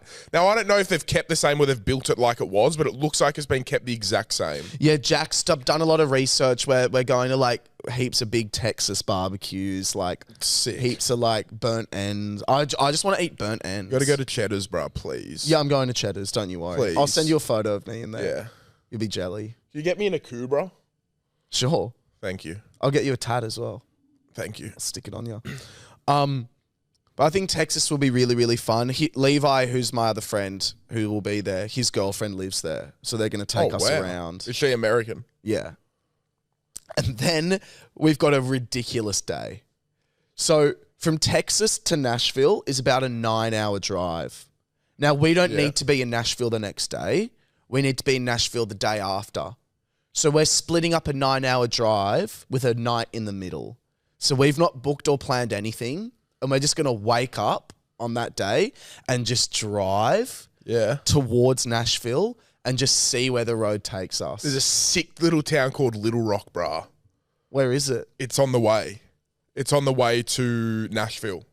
Speaker 3: I don't know if they've kept the same or they've built it like it was, but it looks like it's been kept the exact same.
Speaker 1: Yeah, Jack's done a lot of research where we're going to like heaps of big Texas barbecues, like
Speaker 3: Sick.
Speaker 1: heaps of like burnt ends. I just want to eat burnt ends.
Speaker 3: Got to go to Cheddar's, bro, please.
Speaker 1: Yeah, I'm going to Cheddar's, don't you worry.
Speaker 3: Please.
Speaker 1: I'll send you a photo of me in there.
Speaker 3: Yeah.
Speaker 1: You'll be jelly.
Speaker 3: Can you get me in a coup, bro?
Speaker 1: Sure.
Speaker 3: Thank you.
Speaker 1: I'll get you a tat as well.
Speaker 3: Thank you.
Speaker 1: I'll stick it on you. But I think Texas will be really, really fun. Levi, who's my other friend who will be there, his girlfriend lives there. So they're going to take us around.
Speaker 3: Is she American?
Speaker 1: Yeah. And then we've got a ridiculous day. So from Texas to Nashville is about a 9-hour drive. Now, we don't need to be in Nashville the next day. We need to be in Nashville the day after. So we're splitting up a 9-hour drive with a night in the middle. So we've not booked or planned anything. And we're just going to wake up on that day and just drive towards Nashville and just see where the road takes us.
Speaker 3: There's a sick little town called Little Rock, brah.
Speaker 1: Where is it?
Speaker 3: It's on the way. It's on the way to Nashville.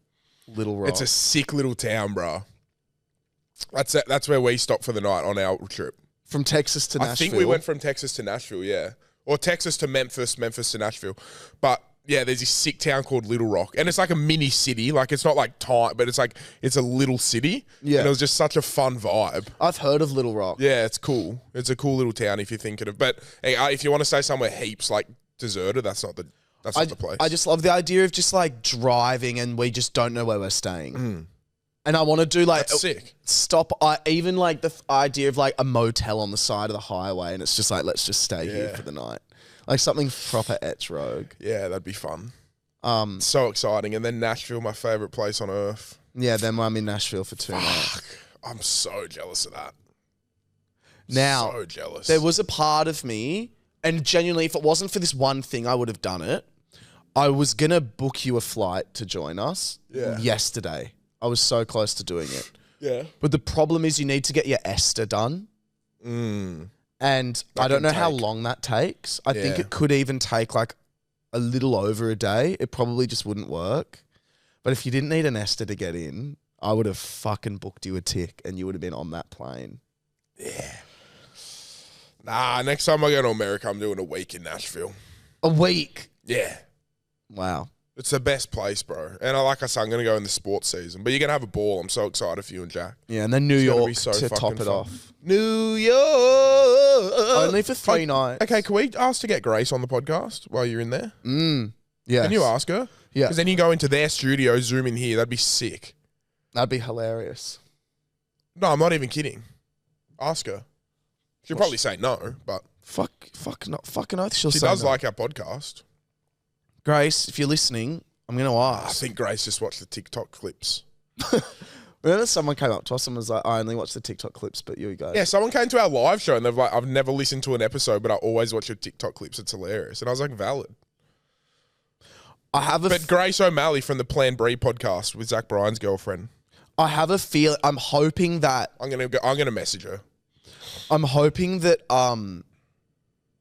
Speaker 1: Little Rock.
Speaker 3: It's a sick little town, brah. That's where we stopped for the night on our trip.
Speaker 1: From Texas to Nashville.
Speaker 3: I think we went from Texas to Nashville, yeah. Or Texas to Memphis, Memphis to Nashville. But yeah, there's this sick town called Little Rock. And it's like a mini city. Like it's not like tight, but it's a little city.
Speaker 1: Yeah.
Speaker 3: And it was just such a fun vibe.
Speaker 1: I've heard of Little Rock.
Speaker 3: Yeah, it's cool. It's a cool little town if you're thinking of. But hey, if you want to stay somewhere heaps like deserted, that's not the place.
Speaker 1: I just love the idea of just like driving and we just don't know where we're staying. And I want to do like
Speaker 3: That's sick.
Speaker 1: stop. Even like the idea of like a motel on the side of the highway, and it's just like let's just stay here for the night, like something proper etch rogue.
Speaker 3: Yeah, that'd be fun. So exciting. And then Nashville, my favorite place on earth.
Speaker 1: Yeah, then I'm in Nashville for 2 nights.
Speaker 3: I'm so jealous of that.
Speaker 1: Now,
Speaker 3: so jealous.
Speaker 1: there was a part of me, and genuinely, if it wasn't for this one thing, I would have done it. I was gonna book you a flight to join us yesterday. I was so close to doing it.
Speaker 3: Yeah.
Speaker 1: But the problem is you need to get your ESTA done. And I don't know how long that takes. I think it could even take like a little over a day. It probably just wouldn't work. But if you didn't need an ESTA to get in, I would have fucking booked you a tick and you would have been on that plane.
Speaker 3: Yeah. Nah, next time I go to America, I'm doing a week in Nashville.
Speaker 1: A week?
Speaker 3: Yeah.
Speaker 1: Wow.
Speaker 3: It's the best place, bro. And like I said, I'm going to go in the sports season. But you're going to have a ball. I'm so excited for you and Jack.
Speaker 1: Yeah, and then New
Speaker 3: It's gonna
Speaker 1: York
Speaker 3: be so
Speaker 1: to
Speaker 3: fucking
Speaker 1: top it
Speaker 3: fun.
Speaker 1: off.
Speaker 3: New York.
Speaker 1: Only for 3 nights.
Speaker 3: Okay, can we ask to get Grace on the podcast while you're in there?
Speaker 1: Yeah.
Speaker 3: Can you ask her?
Speaker 1: Yeah.
Speaker 3: Because then you go into their studio, zoom in here. That'd be sick.
Speaker 1: That'd be hilarious.
Speaker 3: No, I'm not even kidding. Ask her. She'll probably say no, but
Speaker 1: Fucking oath. She'll
Speaker 3: she
Speaker 1: say
Speaker 3: does
Speaker 1: no.
Speaker 3: like our podcast.
Speaker 1: Grace, if you're listening, I'm going to
Speaker 3: I
Speaker 1: ask.
Speaker 3: think Grace just watched the TikTok clips.
Speaker 1: Remember someone came up to us and was like, I only watch the TikTok clips, but you guys.
Speaker 3: Yeah, someone came to our live show and they're like, I've never listened to an episode, but I always watch your TikTok clips. It's hilarious. And I was like, valid.
Speaker 1: I have a
Speaker 3: But Grace O'Malley from the Plan B podcast with Zach Bryan's girlfriend.
Speaker 1: I have a feel. I'm hoping that
Speaker 3: I'm gonna message her.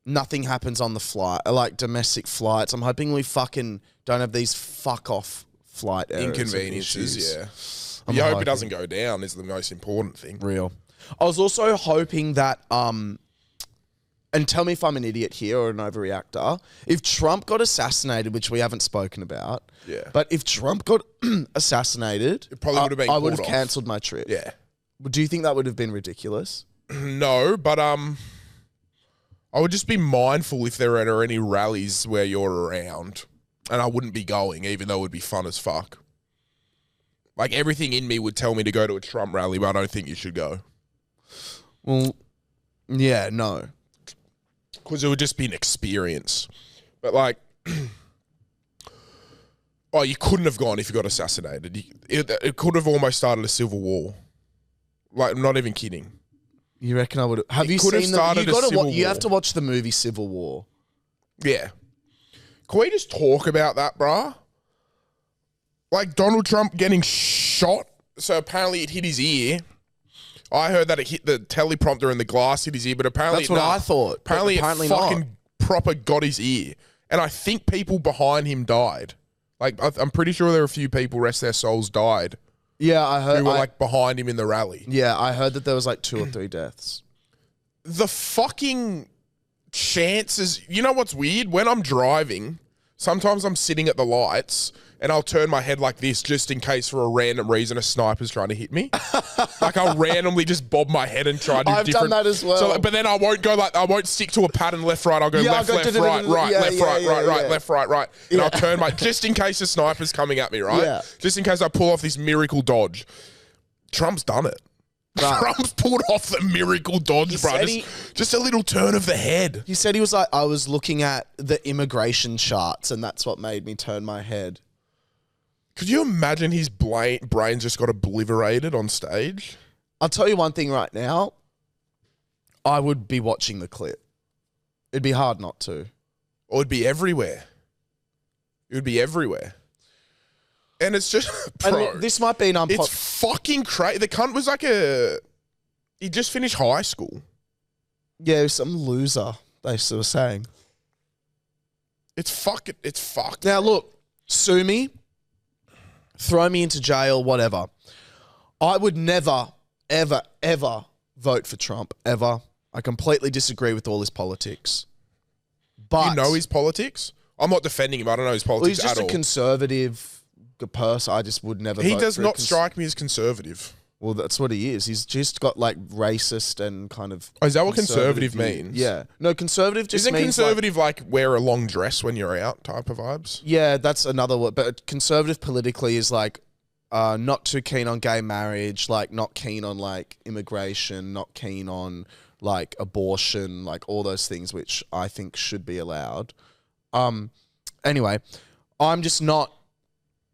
Speaker 1: nothing happens on the flight, like domestic flights. I'm hoping we fucking don't have these fuck off flight errors and
Speaker 3: Inconveniences,
Speaker 1: issues.
Speaker 3: yeah.
Speaker 1: I'm
Speaker 3: You hope
Speaker 1: hoping.
Speaker 3: it doesn't go down is the most important thing.
Speaker 1: Real. I was also hoping that and tell me if I'm an idiot here or an overreactor. If Trump got assassinated, which we haven't spoken about,
Speaker 3: Yeah.
Speaker 1: but if Trump got assassinated,
Speaker 3: It probably would have been
Speaker 1: I would have
Speaker 3: called off.
Speaker 1: cancelled my trip.
Speaker 3: Yeah.
Speaker 1: Do you think that would have been ridiculous?
Speaker 3: No, but I would just be mindful if there are any rallies where you're around, and I wouldn't be going, even though it would be fun as fuck. Like everything in me would tell me to go to a Trump rally, but I don't think you should go
Speaker 1: Well, yeah, no.
Speaker 3: because it would just be an experience. But like, oh, you couldn't have gone if you got assassinated. It could have almost started a civil war. Like, I'm not even kidding.
Speaker 1: You reckon I would have? Have you
Speaker 3: could have
Speaker 1: seen the?
Speaker 3: started
Speaker 1: You
Speaker 3: a
Speaker 1: got to
Speaker 3: civil
Speaker 1: You
Speaker 3: war.
Speaker 1: have to watch the movie Civil War.
Speaker 3: Yeah. Can we just talk about that, bruh? Like Donald Trump getting shot. So apparently it hit his ear. I heard that it hit the teleprompter and the glass hit his ear, but apparently
Speaker 1: That's what I thought. but
Speaker 3: Apparently,
Speaker 1: apparently
Speaker 3: it
Speaker 1: not.
Speaker 3: fucking proper got his ear. And I think people behind him died. Like, I'm pretty sure there were a few people, rest their souls, died
Speaker 1: Yeah, I heard.
Speaker 3: who were like behind him in the rally.
Speaker 1: Yeah, I heard that there was like 2 or 3 deaths.
Speaker 3: The fucking chances. You know what's weird? When I'm driving, sometimes I'm sitting at the lights and I'll turn my head like this just in case for a random reason a sniper's trying to hit me. Like I'll randomly just bob my head and try to do
Speaker 1: I've
Speaker 3: different.
Speaker 1: done that as well.
Speaker 3: So, but then I won't go like, I won't stick to a pattern left, right. I'll go
Speaker 1: Yeah, I'll
Speaker 3: left,
Speaker 1: go
Speaker 3: left,
Speaker 1: da- da-
Speaker 3: right,
Speaker 1: da- da-
Speaker 3: right,
Speaker 1: yeah,
Speaker 3: left,
Speaker 1: yeah,
Speaker 3: right,
Speaker 1: yeah,
Speaker 3: right,
Speaker 1: yeah.
Speaker 3: right, left, right. And
Speaker 1: Yeah.
Speaker 3: I'll turn my, just in case a sniper's coming at me, right?
Speaker 1: Yeah.
Speaker 3: Just in case I pull off this miracle dodge. Trump's done it.
Speaker 1: Right.
Speaker 3: Trump's pulled off the miracle dodge, bro.
Speaker 1: said
Speaker 3: Just a little turn of the head.
Speaker 1: He said he was like, I was looking at the immigration charts and that's what made me turn my head.
Speaker 3: Could you imagine his brain just got obliterated on stage?
Speaker 1: I'll tell you one thing right now. I would be watching the clip. It'd be hard not to.
Speaker 3: Or it'd be everywhere. It would be everywhere. And it's just,
Speaker 1: And
Speaker 3: bro,
Speaker 1: look, this might be an
Speaker 3: it's fucking crazy. The cunt was like he just finished high school.
Speaker 1: Yeah, some loser, they were saying.
Speaker 3: It's fucked.
Speaker 1: Now, look, sue me, throw me into jail, whatever. I would never, ever, ever vote for Trump, ever. I completely disagree with all his politics. But
Speaker 3: You know his politics? I'm not defending him. I don't know his
Speaker 1: well,
Speaker 3: politics
Speaker 1: he's just
Speaker 3: at
Speaker 1: a
Speaker 3: all.
Speaker 1: conservative person. I just would never
Speaker 3: He
Speaker 1: vote
Speaker 3: does
Speaker 1: for a
Speaker 3: not strike me as conservative.
Speaker 1: Well, that's what he is. He's just got like racist and kind of.
Speaker 3: Oh, is that what conservative
Speaker 1: view.
Speaker 3: means?
Speaker 1: Yeah. No, conservative just
Speaker 3: Isn't
Speaker 1: means
Speaker 3: conservative like wear a long dress when you're out type of vibes?
Speaker 1: yeah, that's another word. But conservative politically is like not too keen on gay marriage, like not keen on like immigration, not keen on like abortion, like all those things which I think should be allowed. Anyway, I'm just not.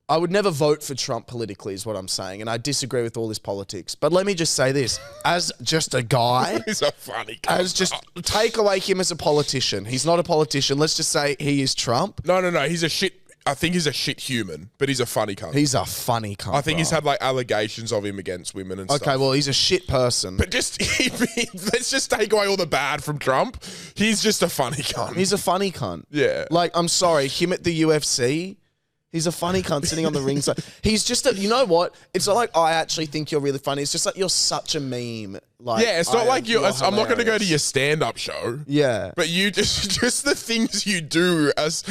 Speaker 1: I would never vote for Trump politically is what I'm saying, and I disagree with all his politics. But let me just say this, as just a guy,
Speaker 3: He's a funny cunt.
Speaker 1: as just take away him as a politician. He's not a politician. Let's just say he is Trump.
Speaker 3: No. He's a shit. I think he's a shit human, but he's a funny cunt.
Speaker 1: He's a funny cunt.
Speaker 3: I think he's
Speaker 1: bro.
Speaker 3: had like allegations of him against women and
Speaker 1: Okay,
Speaker 3: stuff.
Speaker 1: well, he's a shit person.
Speaker 3: But just let's just take away all the bad from Trump. He's just a funny cunt.
Speaker 1: He's a funny cunt.
Speaker 3: Yeah.
Speaker 1: Like, I'm sorry, him at the UFC, he's a funny cunt sitting on the ringside. He's just you know what? It's not like I actually think you're really funny. It's just like you're such a meme. Like,
Speaker 3: Yeah, it's not like
Speaker 1: you're
Speaker 3: I'm not going to go to
Speaker 1: hilarious.
Speaker 3: your stand-up show.
Speaker 1: Yeah.
Speaker 3: But you just the things you do as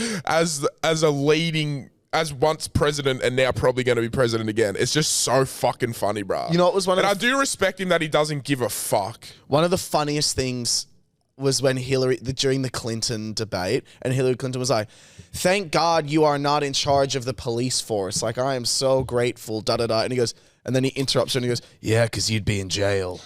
Speaker 3: a leading as once president and now probably going to be president again. It's just so fucking funny, bro.
Speaker 1: You know what was one of
Speaker 3: I do respect him that he doesn't give a fuck.
Speaker 1: One of the funniest things was when during the Clinton debate, and Hillary Clinton was like, "Thank God you are not in charge of the police force. Like, I am so grateful, da-da-da." And he goes, and then he interrupts her and he goes, "Yeah, because you'd be in jail."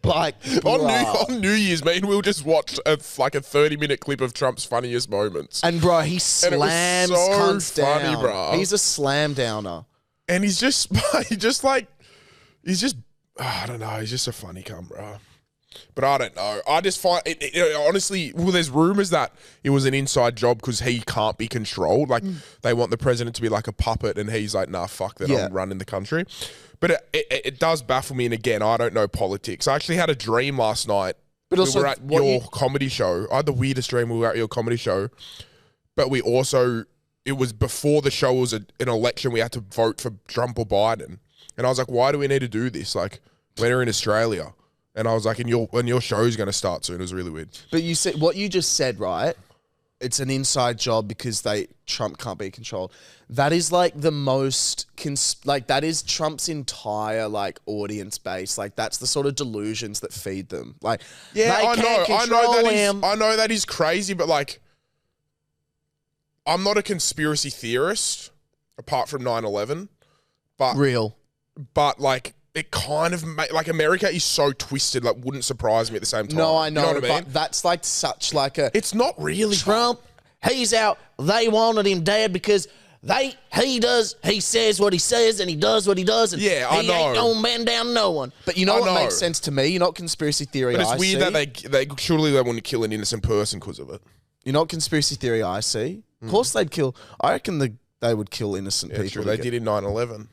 Speaker 1: Like,
Speaker 3: on New Year's, me and Will just watched a 30-minute clip of Trump's funniest moments.
Speaker 1: And bro, he slams
Speaker 3: so
Speaker 1: cunts
Speaker 3: funny,
Speaker 1: down.
Speaker 3: bro.
Speaker 1: He's a slam downer.
Speaker 3: And he's just, I don't know, he's just a funny cunt, bro. But I don't know. I just find honestly, well, there's rumors that it was an inside job because he can't be controlled. Like they want the president to be like a puppet, and he's like, "Nah, fuck that. I'm running the country." But it does baffle me. And again, I don't know politics. I actually had a dream last night.
Speaker 1: But also,
Speaker 3: we were at your comedy show. I had the weirdest dream. We were at your comedy show, but we also, it was before the show was an election. We had to vote for Trump or Biden, and I was like, "Why do we need to do this? Like, we're in Australia." And I was like, when your show's going to start soon. It was really weird.
Speaker 1: But you said what you just said, right? It's an inside job because Trump can't be controlled. That is like the most that is Trump's entire like audience base. Like that's the sort of delusions that feed them. Like I
Speaker 3: know that is crazy, but like I'm not a conspiracy theorist apart from 9/11. But like it kind of like America is so twisted, like wouldn't surprise me at the same time.
Speaker 1: No, I know,
Speaker 3: you know what I mean?
Speaker 1: but that's like such like a...
Speaker 3: It's not really.
Speaker 1: Trump, he's out. They wanted him dead because he says what he says and he does what he does. And
Speaker 3: yeah, I know.
Speaker 1: He ain't gonna bend down no one. But you know what makes sense to me? You know what conspiracy theory I see?
Speaker 3: But it's weird that they surely they want to kill an innocent person because of it.
Speaker 1: You know what conspiracy theory I see? Of course they'd kill... I reckon they would kill innocent people.
Speaker 3: True. They did in 9/11.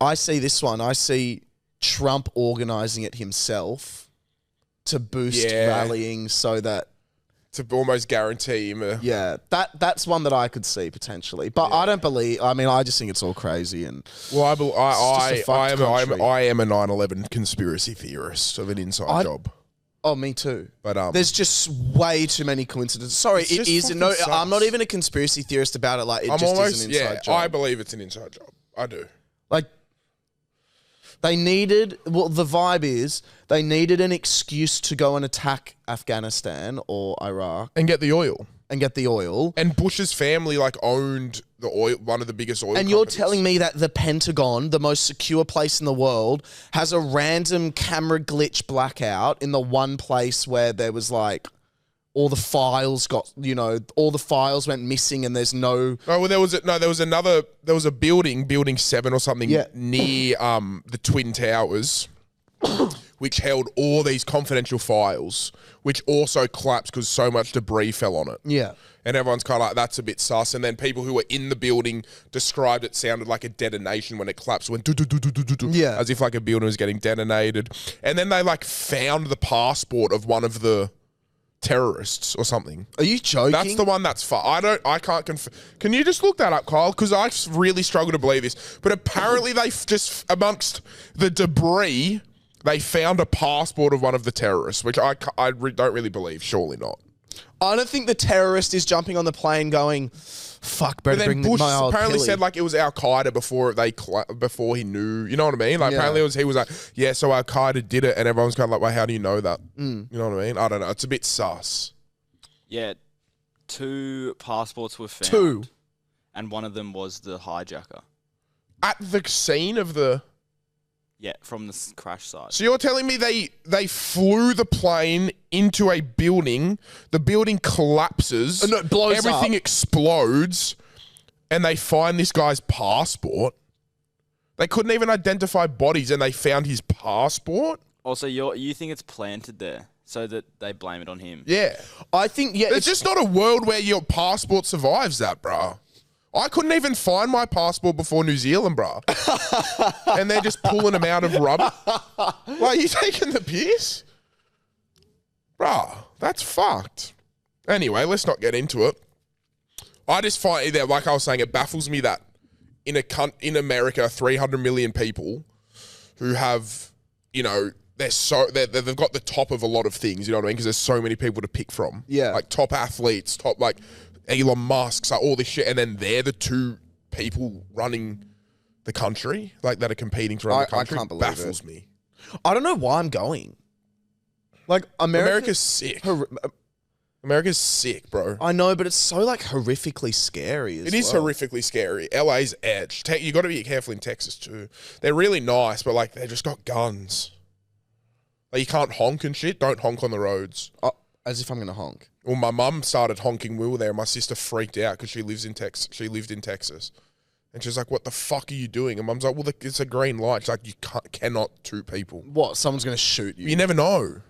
Speaker 1: I see this one. I see Trump organizing it himself to boost rallying so that...
Speaker 3: To almost guarantee him
Speaker 1: that's one that I could see potentially. But I don't believe... I mean, I just think it's all crazy and...
Speaker 3: Well, I am a 9/11 conspiracy theorist of an inside job.
Speaker 1: Oh, me too.
Speaker 3: But
Speaker 1: there's just way too many coincidences. Sorry, it is... No, sucks. I'm not even a conspiracy theorist about it. Like, it is an inside job.
Speaker 3: I believe it's an inside job. I do.
Speaker 1: Like... They needed, the vibe is, they needed an excuse to go and attack Afghanistan or Iraq.
Speaker 3: And get the oil.
Speaker 1: And
Speaker 3: Bush's family, owned the oil, one of the biggest oil companies.
Speaker 1: You're telling me that the Pentagon, the most secure place in the world, has a random camera glitch blackout in the one place where there was, all the files all the files went missing and there's no...
Speaker 3: Oh, well, there was a building 7 or something near the Twin Towers, which held all these confidential files, which also collapsed because so much debris fell on it.
Speaker 1: Yeah.
Speaker 3: And everyone's kind of like, that's a bit sus. And then people who were in the building described it sounded like a detonation when it collapsed. Went do-do-do-do-do-do, as if a building was getting detonated. And then they found the passport of one of the terrorists or something.
Speaker 1: Are you joking?
Speaker 3: That's the one that's I can't confirm. Can you just look that up, Kyle? Because I really struggle to believe this. But apparently they just, amongst the debris, they found a passport of one of the terrorists, which I don't really believe. Surely not.
Speaker 1: I don't think the terrorist is jumping on the plane going, fuck, better bring
Speaker 3: Bush
Speaker 1: my old
Speaker 3: apparently
Speaker 1: Pilly.
Speaker 3: said it was Al Qaeda before he knew. You know what I mean? Apparently he was like, yeah, so Al Qaeda did it, and everyone's kind of like, well, how do you know that? You know what I mean? I don't know. It's a bit sus.
Speaker 2: Yeah, 2 passports were found.
Speaker 1: 2,
Speaker 2: and one of them was the hijacker.
Speaker 3: At the scene of the...
Speaker 2: Yeah, from the crash site.
Speaker 3: So you're telling me they flew the plane into a building, the building collapses,
Speaker 1: no, it blows
Speaker 3: everything
Speaker 1: up.
Speaker 3: explodes, and they find this guy's passport? They couldn't even identify bodies, and they found his passport?
Speaker 2: Also, you think it's planted there so that they blame it on him?
Speaker 3: Yeah.
Speaker 1: I think,
Speaker 3: There's just not a world where your passport survives that, bruh. I couldn't even find my passport before New Zealand, bruh. And they're just pulling them out of rubber. Are you taking the piss? Bruh, that's fucked. Anyway, let's not get into it. I just find that, like I was saying, it baffles me that in America, 300 million people who have, they've got the top of a lot of things, you know what I mean? Because there's so many people to pick from.
Speaker 1: Yeah.
Speaker 3: Top athletes, top, Elon Musk's, like all this shit, and then they're the two people running the country, like that are competing to run the country.
Speaker 1: I can't believe
Speaker 3: baffles
Speaker 1: it.
Speaker 3: me.
Speaker 1: I don't know why I'm going. Like
Speaker 3: America's sick. America's sick, bro.
Speaker 1: I know, but it's so like horrifically scary.
Speaker 3: It is horrifically scary. LA's edge. You got to be careful in Texas too. They're really nice, but like they just got guns. Like you can't honk and shit. Don't honk on the roads.
Speaker 1: As if I'm gonna honk.
Speaker 3: Well, my mum started honking. We were there. My sister freaked out because she lives in Texas. She lived in Texas, and she's like, "What the fuck are you doing?" And mum's like, "Well, it's a green light." She's like, "You cannot shoot people.
Speaker 1: What? Someone's gonna shoot you?
Speaker 3: You never know.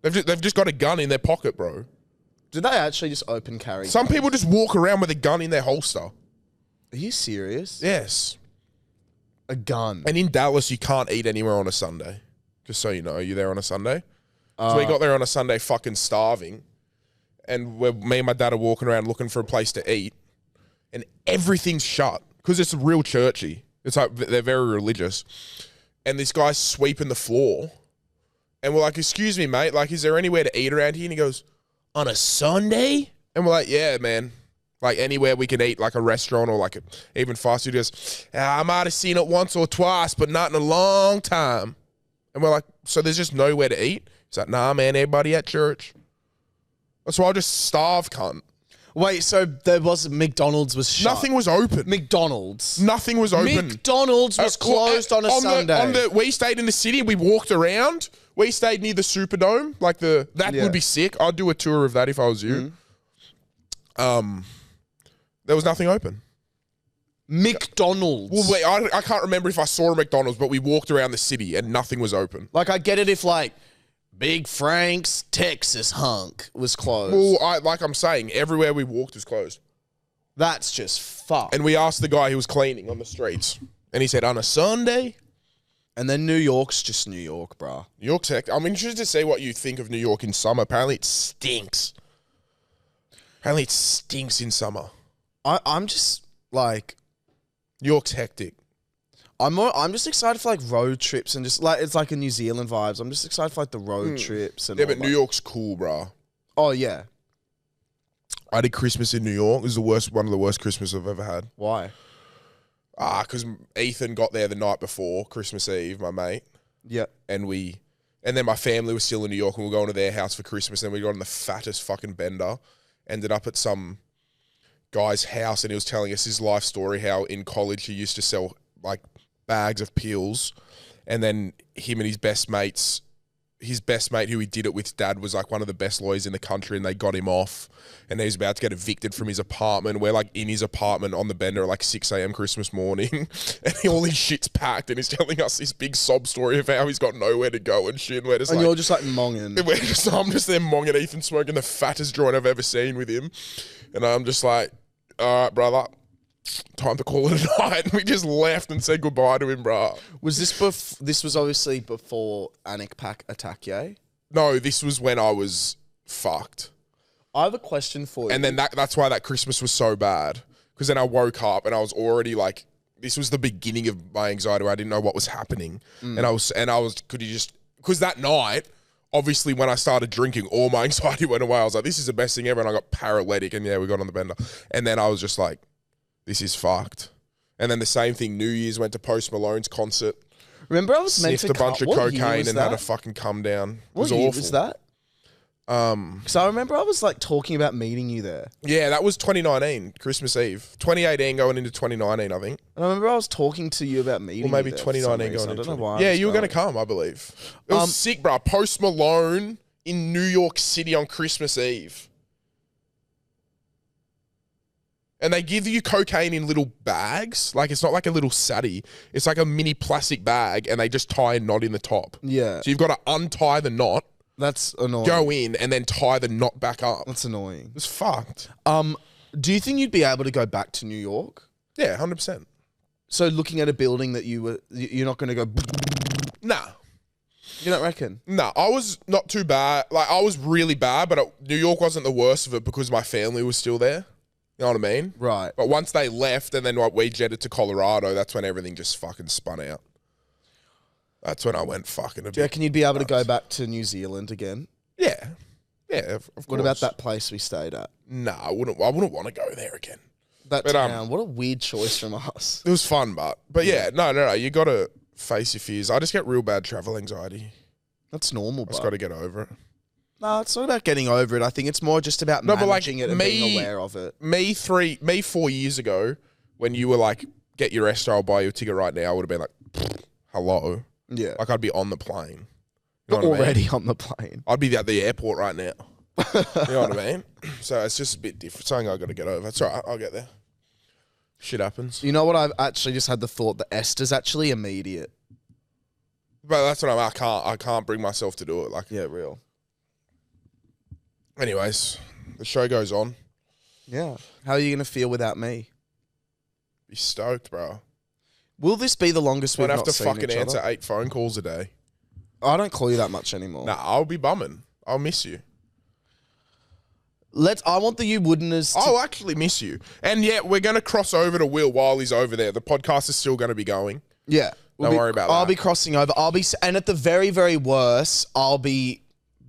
Speaker 3: They've just got a gun in their pocket, bro.
Speaker 1: Did they actually just open carry?
Speaker 3: Some people just walk around with a gun in their holster.
Speaker 1: Are you serious?
Speaker 3: Yes.
Speaker 1: A gun.
Speaker 3: And in Dallas, you can't eat anywhere on a Sunday. Just so you know, are you there on a Sunday? So we got there on a Sunday fucking starving. And me and my dad are walking around looking for a place to eat. And everything's shut. Because it's real churchy. It's like they're very religious. And this guy's sweeping the floor. And we're like, "Excuse me, mate. Like, is there anywhere to eat around here?" And he goes, "On a Sunday?" And we're like, "Yeah, man. Like anywhere we can eat, like a restaurant or like even fast food." He goes, "I might have seen it once or twice, but not in a long time." And we're like, "So there's just nowhere to eat?" He's like, "Nah, man, everybody at church." So I'll just starve, cunt.
Speaker 1: Wait, so there was McDonald's was shut.
Speaker 3: Nothing was open.
Speaker 1: McDonald's.
Speaker 3: Nothing was open.
Speaker 1: McDonald's was closed on a Sunday.
Speaker 3: We stayed in the city. We walked around. We stayed near the Superdome. Like that would be sick. I'd do a tour of that if I was you. There was nothing open.
Speaker 1: McDonald's.
Speaker 3: Well, wait, I can't remember if I saw a McDonald's, but we walked around the city and nothing was open.
Speaker 1: Like I get it if like Big Frank's Texas hunk was closed.
Speaker 3: Well, like I'm saying, everywhere we walked was closed.
Speaker 1: That's just fucked.
Speaker 3: And we asked the guy who was cleaning on the streets, and he said, "On a Sunday?"
Speaker 1: And then New York's just New York, bruh.
Speaker 3: New York's hectic. I'm interested to see what you think of New York in summer. Apparently it stinks. Apparently it stinks in summer.
Speaker 1: I'm just like,
Speaker 3: New York's hectic.
Speaker 1: I'm just excited for like road trips and just like it's like a New Zealand vibes. I'm just excited for like the road trips and
Speaker 3: Yeah,
Speaker 1: all
Speaker 3: but
Speaker 1: that.
Speaker 3: New York's cool, bro.
Speaker 1: Oh yeah.
Speaker 3: I did Christmas in New York. It was one of the worst Christmas I've ever had.
Speaker 1: Why?
Speaker 3: Because Ethan got there the night before Christmas Eve, my mate.
Speaker 1: Yeah.
Speaker 3: And then my family was still in New York and we were going to their house for Christmas and we got on the fattest fucking bender. Ended up at some guy's house and he was telling us his life story, how in college he used to sell like bags of pills, and then him and his best mate who he did it with, dad, was like one of the best lawyers in the country, and they got him off and he was about to get evicted from his apartment. We're like in his apartment on the bender at like 6 a.m. Christmas morning and all his shit's packed and he's telling us this big sob story of how he's got nowhere to go and shit. And we're just
Speaker 1: And
Speaker 3: like,
Speaker 1: you're just like monging.
Speaker 3: I'm just there monging, Ethan smoking the fattest joint I've ever seen with him, and I'm just like, "All right, brother, time to call it a night." And we just left and said goodbye to him, bro.
Speaker 1: Was this this was obviously before Anik Pak attack, yeah?
Speaker 3: No, this was when I was fucked.
Speaker 1: I have a question for you.
Speaker 3: And then that's why that Christmas was so bad. Because then I woke up and I was already like, this was the beginning of my anxiety where I didn't know what was happening. And I was, because that night, obviously when I started drinking, all my anxiety went away. I was like, this is the best thing ever. And I got paralytic and yeah, we got on the bender. And then I was just like, this is fucked. And then the same thing, New Year's, went to Post Malone's concert.
Speaker 1: Remember I was meant
Speaker 3: Sniffed
Speaker 1: to
Speaker 3: a bunch of
Speaker 1: what year
Speaker 3: cocaine
Speaker 1: was
Speaker 3: and
Speaker 1: that?
Speaker 3: had a fucking come down. It
Speaker 1: What
Speaker 3: was
Speaker 1: year
Speaker 3: awful.
Speaker 1: was that? Because I remember I was like talking about meeting you there.
Speaker 3: Yeah, that was 2019, Christmas Eve. 2018 going into 2019, I think.
Speaker 1: And I remember I was talking to you about meeting
Speaker 3: Or maybe
Speaker 1: you there for some
Speaker 3: 2019
Speaker 1: reason.
Speaker 3: going into
Speaker 1: I don't know
Speaker 3: 20.
Speaker 1: why.
Speaker 3: Yeah, you were going to come, I believe. It was sick, bro. Post Malone in New York City on Christmas Eve. And they give you cocaine in little bags. Like, it's not like a little satty. It's like a mini plastic bag, and they just tie a knot in the top.
Speaker 1: Yeah.
Speaker 3: So you've got to untie the knot,
Speaker 1: That's annoying.
Speaker 3: go in, and then tie the knot back up.
Speaker 1: That's annoying.
Speaker 3: It's fucked.
Speaker 1: Do you think you'd be able to go back to New York?
Speaker 3: Yeah, 100%.
Speaker 1: So looking at a building that you're not going to go.
Speaker 3: Nah.
Speaker 1: You don't reckon?
Speaker 3: Nah, I was not too bad. Like, I was really bad, but New York wasn't the worst of it because my family was still there. You know what I mean?
Speaker 1: Right.
Speaker 3: But once they left and then we jetted to Colorado, that's when everything just fucking spun out. That's when I went fucking a
Speaker 1: Do you
Speaker 3: bit.
Speaker 1: reckon you'd be able to go back to New Zealand again?
Speaker 3: Yeah. Yeah, of course.
Speaker 1: What about that place we stayed at?
Speaker 3: Nah, I wouldn't want to go there again.
Speaker 1: That town. What a weird choice from us.
Speaker 3: It was fun, but yeah, no. You got to face your fears. I just get real bad travel anxiety.
Speaker 1: That's normal,
Speaker 3: I
Speaker 1: bro.
Speaker 3: just got to get over it.
Speaker 1: No, it's not about getting over it. I think it's more just about managing it and being aware of it.
Speaker 3: Me 4 years ago, when you were like, get your Esther, I'll buy you a ticket right now, I would have been like, hello.
Speaker 1: Yeah.
Speaker 3: Like I'd be on the plane. You know
Speaker 1: You're
Speaker 3: what I mean?
Speaker 1: already on the plane.
Speaker 3: I'd be at the airport right now. You know what I mean? So it's just a bit different. Something I got to get over. It's all right. I'll get there. Shit happens.
Speaker 1: You know what? I've actually just had the thought that Esther's actually immediate.
Speaker 3: But that's what I can't bring myself to do it. Like,
Speaker 1: Yeah, real.
Speaker 3: anyways, the show goes on.
Speaker 1: Yeah. How are you going to feel without me?
Speaker 3: Be stoked, bro.
Speaker 1: Will this be the longest we've
Speaker 3: I'd have
Speaker 1: not
Speaker 3: to
Speaker 1: seen
Speaker 3: fucking
Speaker 1: each
Speaker 3: answer
Speaker 1: other?
Speaker 3: 8 phone calls a day.
Speaker 1: I don't call you that much anymore.
Speaker 3: Nah, I'll be bumming. I'll miss you.
Speaker 1: I want the you wouldn't-ers to...
Speaker 3: I'll actually miss you. And yeah, we're going to cross over to Will while he's over there. The podcast is still going to be going.
Speaker 1: Yeah.
Speaker 3: Don't worry about that.
Speaker 1: I'll be crossing over. And at the very, very worst, I'll be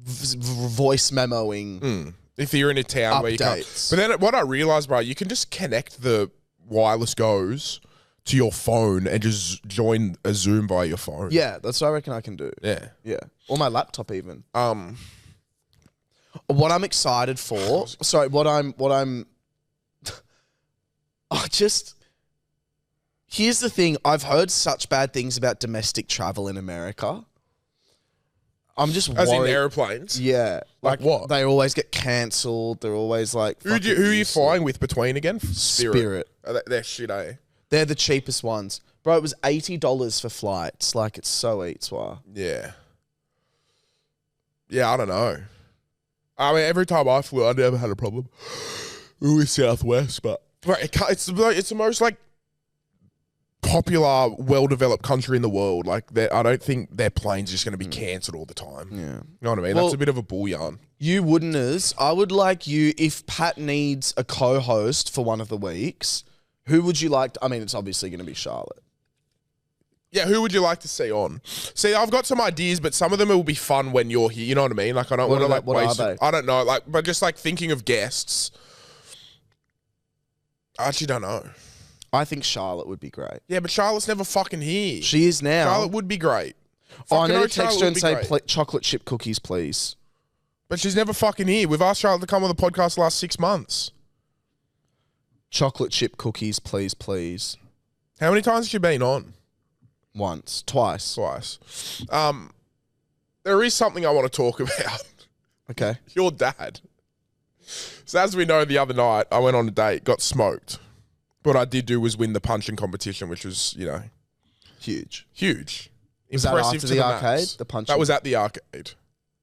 Speaker 1: voice memoing.
Speaker 3: If you're in a town where you can't.
Speaker 1: Updates.
Speaker 3: But then what I realized, bro, you can just connect the wireless goes to your phone and just join a Zoom via your phone.
Speaker 1: Yeah, that's what I reckon I can do.
Speaker 3: Yeah.
Speaker 1: Yeah. Or my laptop even. What I'm excited for, here's the thing. I've heard such bad things about domestic travel in America. I'm just
Speaker 3: As
Speaker 1: worried.
Speaker 3: in airplanes?
Speaker 1: Yeah.
Speaker 3: Like what?
Speaker 1: They always get cancelled. They're always like...
Speaker 3: Who are you flying with between again?
Speaker 1: Spirit.
Speaker 3: Oh, they're shit, eh?
Speaker 1: They're the cheapest ones. Bro, it was $80 for flights. Like, it's so eats, why?
Speaker 3: Yeah. Yeah, I don't know. I mean, every time I flew, I never had a problem with Southwest, but right, it's the most like popular, well-developed country in the world. Like, I don't think their planes are just going to be cancelled all the time.
Speaker 1: Yeah.
Speaker 3: You know what I mean?
Speaker 1: Well,
Speaker 3: that's a bit of a bull yarn.
Speaker 1: You wouldn't-ers. I would like you, if Pat needs a co-host for one of the weeks, who would you like I mean, it's obviously going to be Charlotte.
Speaker 3: Yeah, who would you like to see on? See, I've got some ideas, but some of them will be fun when you're here. You know what I mean? Like, I don't want to like waste.
Speaker 1: What are they?
Speaker 3: I don't know, like, but just like thinking of guests. I actually don't know.
Speaker 1: I think Charlotte would be great.
Speaker 3: Yeah, but Charlotte's never fucking here.
Speaker 1: She is now.
Speaker 3: Charlotte would be great.
Speaker 1: I
Speaker 3: Fucking
Speaker 1: need
Speaker 3: oath
Speaker 1: to text
Speaker 3: Charlotte
Speaker 1: her
Speaker 3: would
Speaker 1: and
Speaker 3: be
Speaker 1: say
Speaker 3: great.
Speaker 1: chocolate chip cookies, please.
Speaker 3: But she's never fucking here. We've asked Charlotte to come on the podcast the last 6 months.
Speaker 1: Chocolate chip cookies, please, please.
Speaker 3: How many times has she been on?
Speaker 1: Once. Twice.
Speaker 3: Twice. There is something I want to talk about.
Speaker 1: Okay.
Speaker 3: Your dad. So as we know, the other night, I went on a date, got smoked. What I did do was win the punching competition, which was, you know,
Speaker 1: Huge.
Speaker 3: huge.
Speaker 1: Was that
Speaker 3: Impressive
Speaker 1: after
Speaker 3: to
Speaker 1: the
Speaker 3: max.
Speaker 1: arcade? The punching?
Speaker 3: That was at the arcade.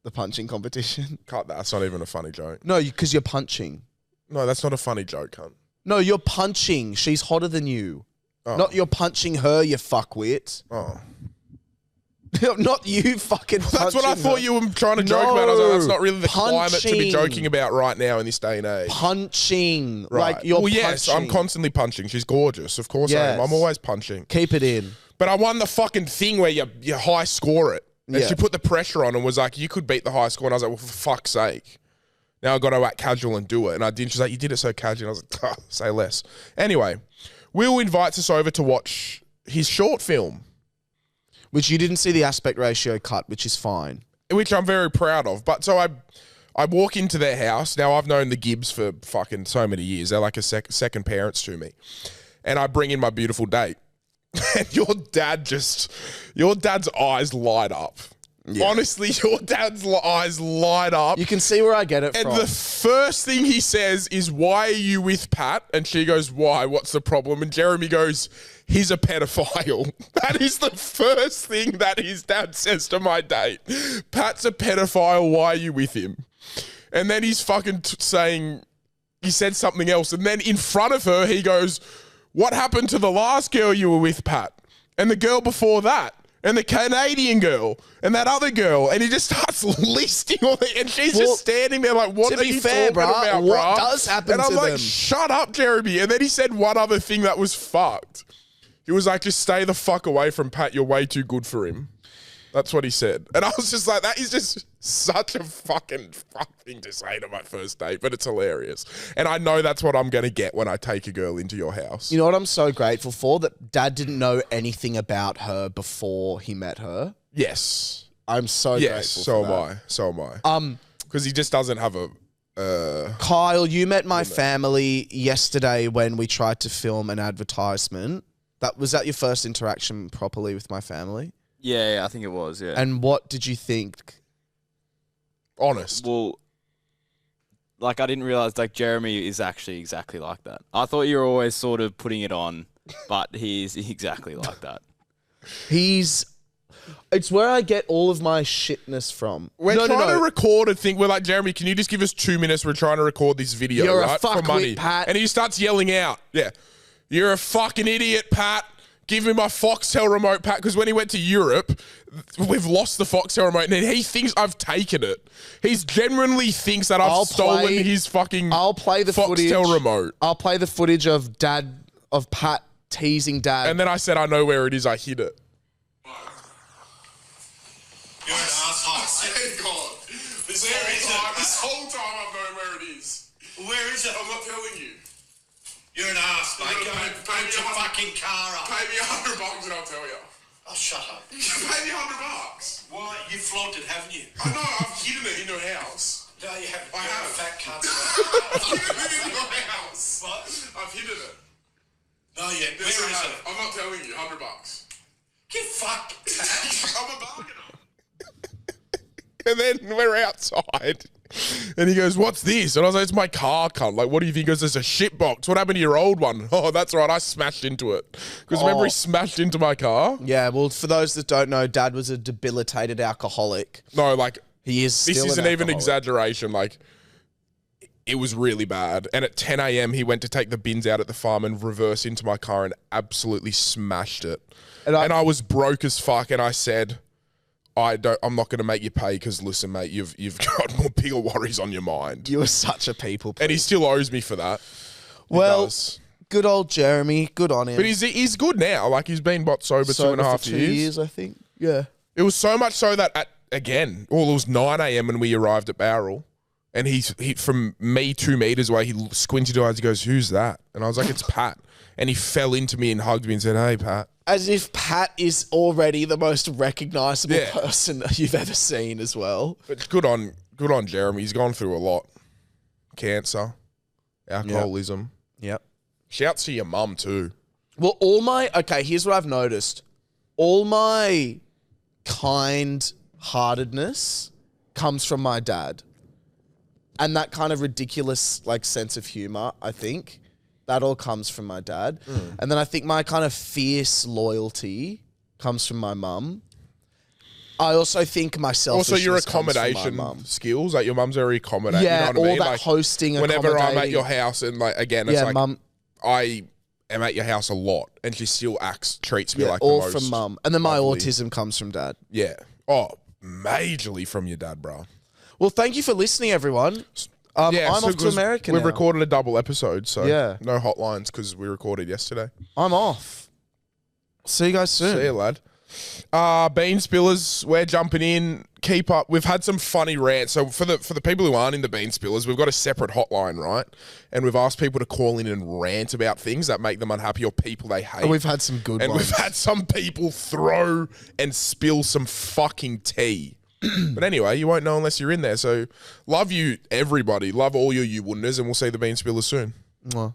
Speaker 1: The punching competition?
Speaker 3: Cut that. That's not even a funny joke.
Speaker 1: No, because you're punching.
Speaker 3: No, that's not a funny joke, cunt.
Speaker 1: No, you're punching. She's hotter than you.
Speaker 3: Oh.
Speaker 1: Not you're punching her, you fuckwit.
Speaker 3: Oh.
Speaker 1: Not you fucking punching
Speaker 3: That's what I thought
Speaker 1: her.
Speaker 3: you were trying to joke about. I was like, that's not really the climate to be
Speaker 1: Punching.
Speaker 3: joking about right now in this day and age.
Speaker 1: Punching.
Speaker 3: Right.
Speaker 1: Like, you're
Speaker 3: well, yes,
Speaker 1: punching.
Speaker 3: I'm constantly punching. She's gorgeous. Of course I am.
Speaker 1: Yes.
Speaker 3: I'm always punching.
Speaker 1: Keep it in.
Speaker 3: But I won the fucking thing where you high score it. And
Speaker 1: Yeah.
Speaker 3: she put the pressure on and was like, you could beat the high score. And I was like, well, for fuck's sake. Now I got to act casual and do it. And I did. She's like, you did it so casual. And I was like, say less. Anyway, Will invites us over to watch his short film,
Speaker 1: Which you didn't see the aspect ratio cut, which is fine.
Speaker 3: which I'm very proud of. But so I walk into their house. Now, I've known the Gibbs for fucking so many years. They're like a second parents to me. And I bring in my beautiful date. And your dad's eyes light up. Yeah. Honestly, your dad's eyes light up.
Speaker 1: You can see where I get it
Speaker 3: And
Speaker 1: from.
Speaker 3: the first thing he says is, why are you with Pat? And she goes, why? What's the problem? And Jeremy goes, he's a pedophile. That is the first thing that his dad says to my date. Pat's a pedophile. Why are you with him? And then he's fucking saying, he said something else. And then in front of her, he goes, what happened to the last girl you were with, Pat? And the girl before that? And the Canadian girl, and that other girl, and he just starts listing all the, and she's just standing there like, what are you talking about,
Speaker 1: what
Speaker 3: bruh?
Speaker 1: does happen
Speaker 3: and I'm
Speaker 1: to
Speaker 3: like,
Speaker 1: them?
Speaker 3: shut up, Jeremy. And then he said one other thing that was fucked. He was like, just stay the fuck away from Pat. You're way too good for him. That's what he said. And I was just like, that is just such a fucking thing to say to my first date, but it's hilarious. And I know that's what I'm going to get when I take a girl into your house.
Speaker 1: You know what I'm so grateful for? That Dad didn't know anything about her before he met her.
Speaker 3: Yes.
Speaker 1: I'm so grateful for that.
Speaker 3: So am I. Because he just doesn't have a...
Speaker 1: Kyle, you met my family yesterday when we tried to film an advertisement. Was that your first interaction properly with my family?
Speaker 2: Yeah, I think it was, yeah.
Speaker 1: And what did you think?
Speaker 3: Honest.
Speaker 2: Well, like, I didn't realize, like, Jeremy is actually exactly like that. I thought you were always sort of putting it on, but he's exactly like that. It's where I get all of my shitness from.
Speaker 3: We're trying to record a thing. We're like, Jeremy, can you just give us 2 minutes? We're trying to record this video,
Speaker 1: You're
Speaker 3: right?
Speaker 1: a fuckwit,
Speaker 3: for money.
Speaker 1: Pat.
Speaker 3: And he starts yelling out, yeah, you're a fucking idiot, Pat. Give me my Foxtel remote, Pat. Because when he went to Europe, we've lost the Foxtel remote. And he thinks I've taken it. He genuinely thinks that I've stolen his fucking
Speaker 1: I'll play the
Speaker 3: Foxtel remote.
Speaker 1: I'll play the footage of Pat teasing Dad.
Speaker 3: And then I said, I know where it is. I hid it.
Speaker 4: You're an asshole.
Speaker 3: I swear to God. This whole time I've known where it is.
Speaker 4: Where is it?
Speaker 3: I'm not telling you.
Speaker 4: You're an ass, mate.
Speaker 3: Pay
Speaker 4: Put your fucking car up.
Speaker 3: Pay me $100 and I'll tell you.
Speaker 4: Oh, shut up.
Speaker 3: Pay me $100.
Speaker 4: Why? You flaunted, haven't you?
Speaker 3: I know, I've hidden it in your house.
Speaker 4: No, you haven't.
Speaker 3: I
Speaker 4: You're
Speaker 3: have.
Speaker 4: a fat cunt.
Speaker 3: I've hidden it in your house.
Speaker 4: What?
Speaker 3: I've hidden it.
Speaker 4: No, yeah. Where
Speaker 3: Yes, I
Speaker 4: is
Speaker 3: have.
Speaker 4: it?
Speaker 3: I'm not telling you, $100.
Speaker 4: Get fucked.
Speaker 3: I'm a bargainer. And then we're outside. And he goes, what's this? And I was like, it's my car, cunt. Like, what do you think? He goes, there's a shit box. What happened to your old one? Oh, that's right. I smashed into it. Because remember he smashed into my car?
Speaker 1: Yeah, well, for those that don't know, Dad was a debilitated alcoholic.
Speaker 3: No, like,
Speaker 1: He is still
Speaker 3: this isn't
Speaker 1: an
Speaker 3: even
Speaker 1: alcoholic.
Speaker 3: exaggeration. Like, it was really bad. And at 10 a.m., he went to take the bins out at the farm and reverse into my car and absolutely smashed it. And I was broke as fuck. And I said, I'm not going to make you pay because, listen, mate, you've got more bigger worries on your mind.
Speaker 1: You were such a people pleaser.
Speaker 3: And he still owes me for that.
Speaker 1: Well, good old Jeremy. Good on him.
Speaker 3: But he's good now. Like, he's been sober 2.5
Speaker 1: for 2 years, I think. Yeah.
Speaker 3: It was so much so that it was 9 a.m. when we arrived at Barrel. And he from me 2 meters away, he squinted his eyes. He goes, who's that? And I was like, it's Pat. And he fell into me and hugged me and said, hey, Pat.
Speaker 1: As if Pat is already the most recognizable person you've ever seen as well.
Speaker 3: But good on Jeremy. He's gone through a lot. Cancer, alcoholism.
Speaker 1: Yep.
Speaker 3: Shouts to your mum too.
Speaker 1: Well, here's what I've noticed. All my kind-heartedness comes from my dad. And that kind of ridiculous sense of humor, I think. That all comes from my dad. And then I think my kind of fierce loyalty comes from my mum. I also think my selfishness
Speaker 3: Also, your
Speaker 1: comes from my
Speaker 3: accommodation
Speaker 1: mum.
Speaker 3: skills, like your mum's very accommodating.
Speaker 1: Yeah,
Speaker 3: you know what I mean?
Speaker 1: all that hosting,
Speaker 3: whenever I'm at
Speaker 1: accommodating.
Speaker 3: your house, and again, it's like
Speaker 1: Mum.
Speaker 3: I am at your house a lot, and she still treats me like
Speaker 1: all
Speaker 3: the most
Speaker 1: from mum. And then my
Speaker 3: lovely.
Speaker 1: autism comes from dad.
Speaker 3: Yeah. Oh, majorly from your dad, bro.
Speaker 1: Well, thank you for listening, everyone. I'm off to America
Speaker 3: We've
Speaker 1: now.
Speaker 3: recorded a double episode, so
Speaker 1: Yeah.
Speaker 3: no hotlines because we recorded yesterday.
Speaker 1: I'm off. See you guys soon.
Speaker 3: See you, lad. Bean Spillers, we're jumping in. Keep up. We've had some funny rants. So for the people who aren't in the Bean Spillers, we've got a separate hotline, right? And we've asked people to call in and rant about things that make them unhappy or people they hate.
Speaker 1: And we've had some good
Speaker 3: and
Speaker 1: ones.
Speaker 3: we've had some people throw and spill some fucking tea. But anyway, you won't know unless you're in there. So love you, everybody. Love all you wouldn'ters, and we'll see the Bean Spillers soon.
Speaker 1: Mwah.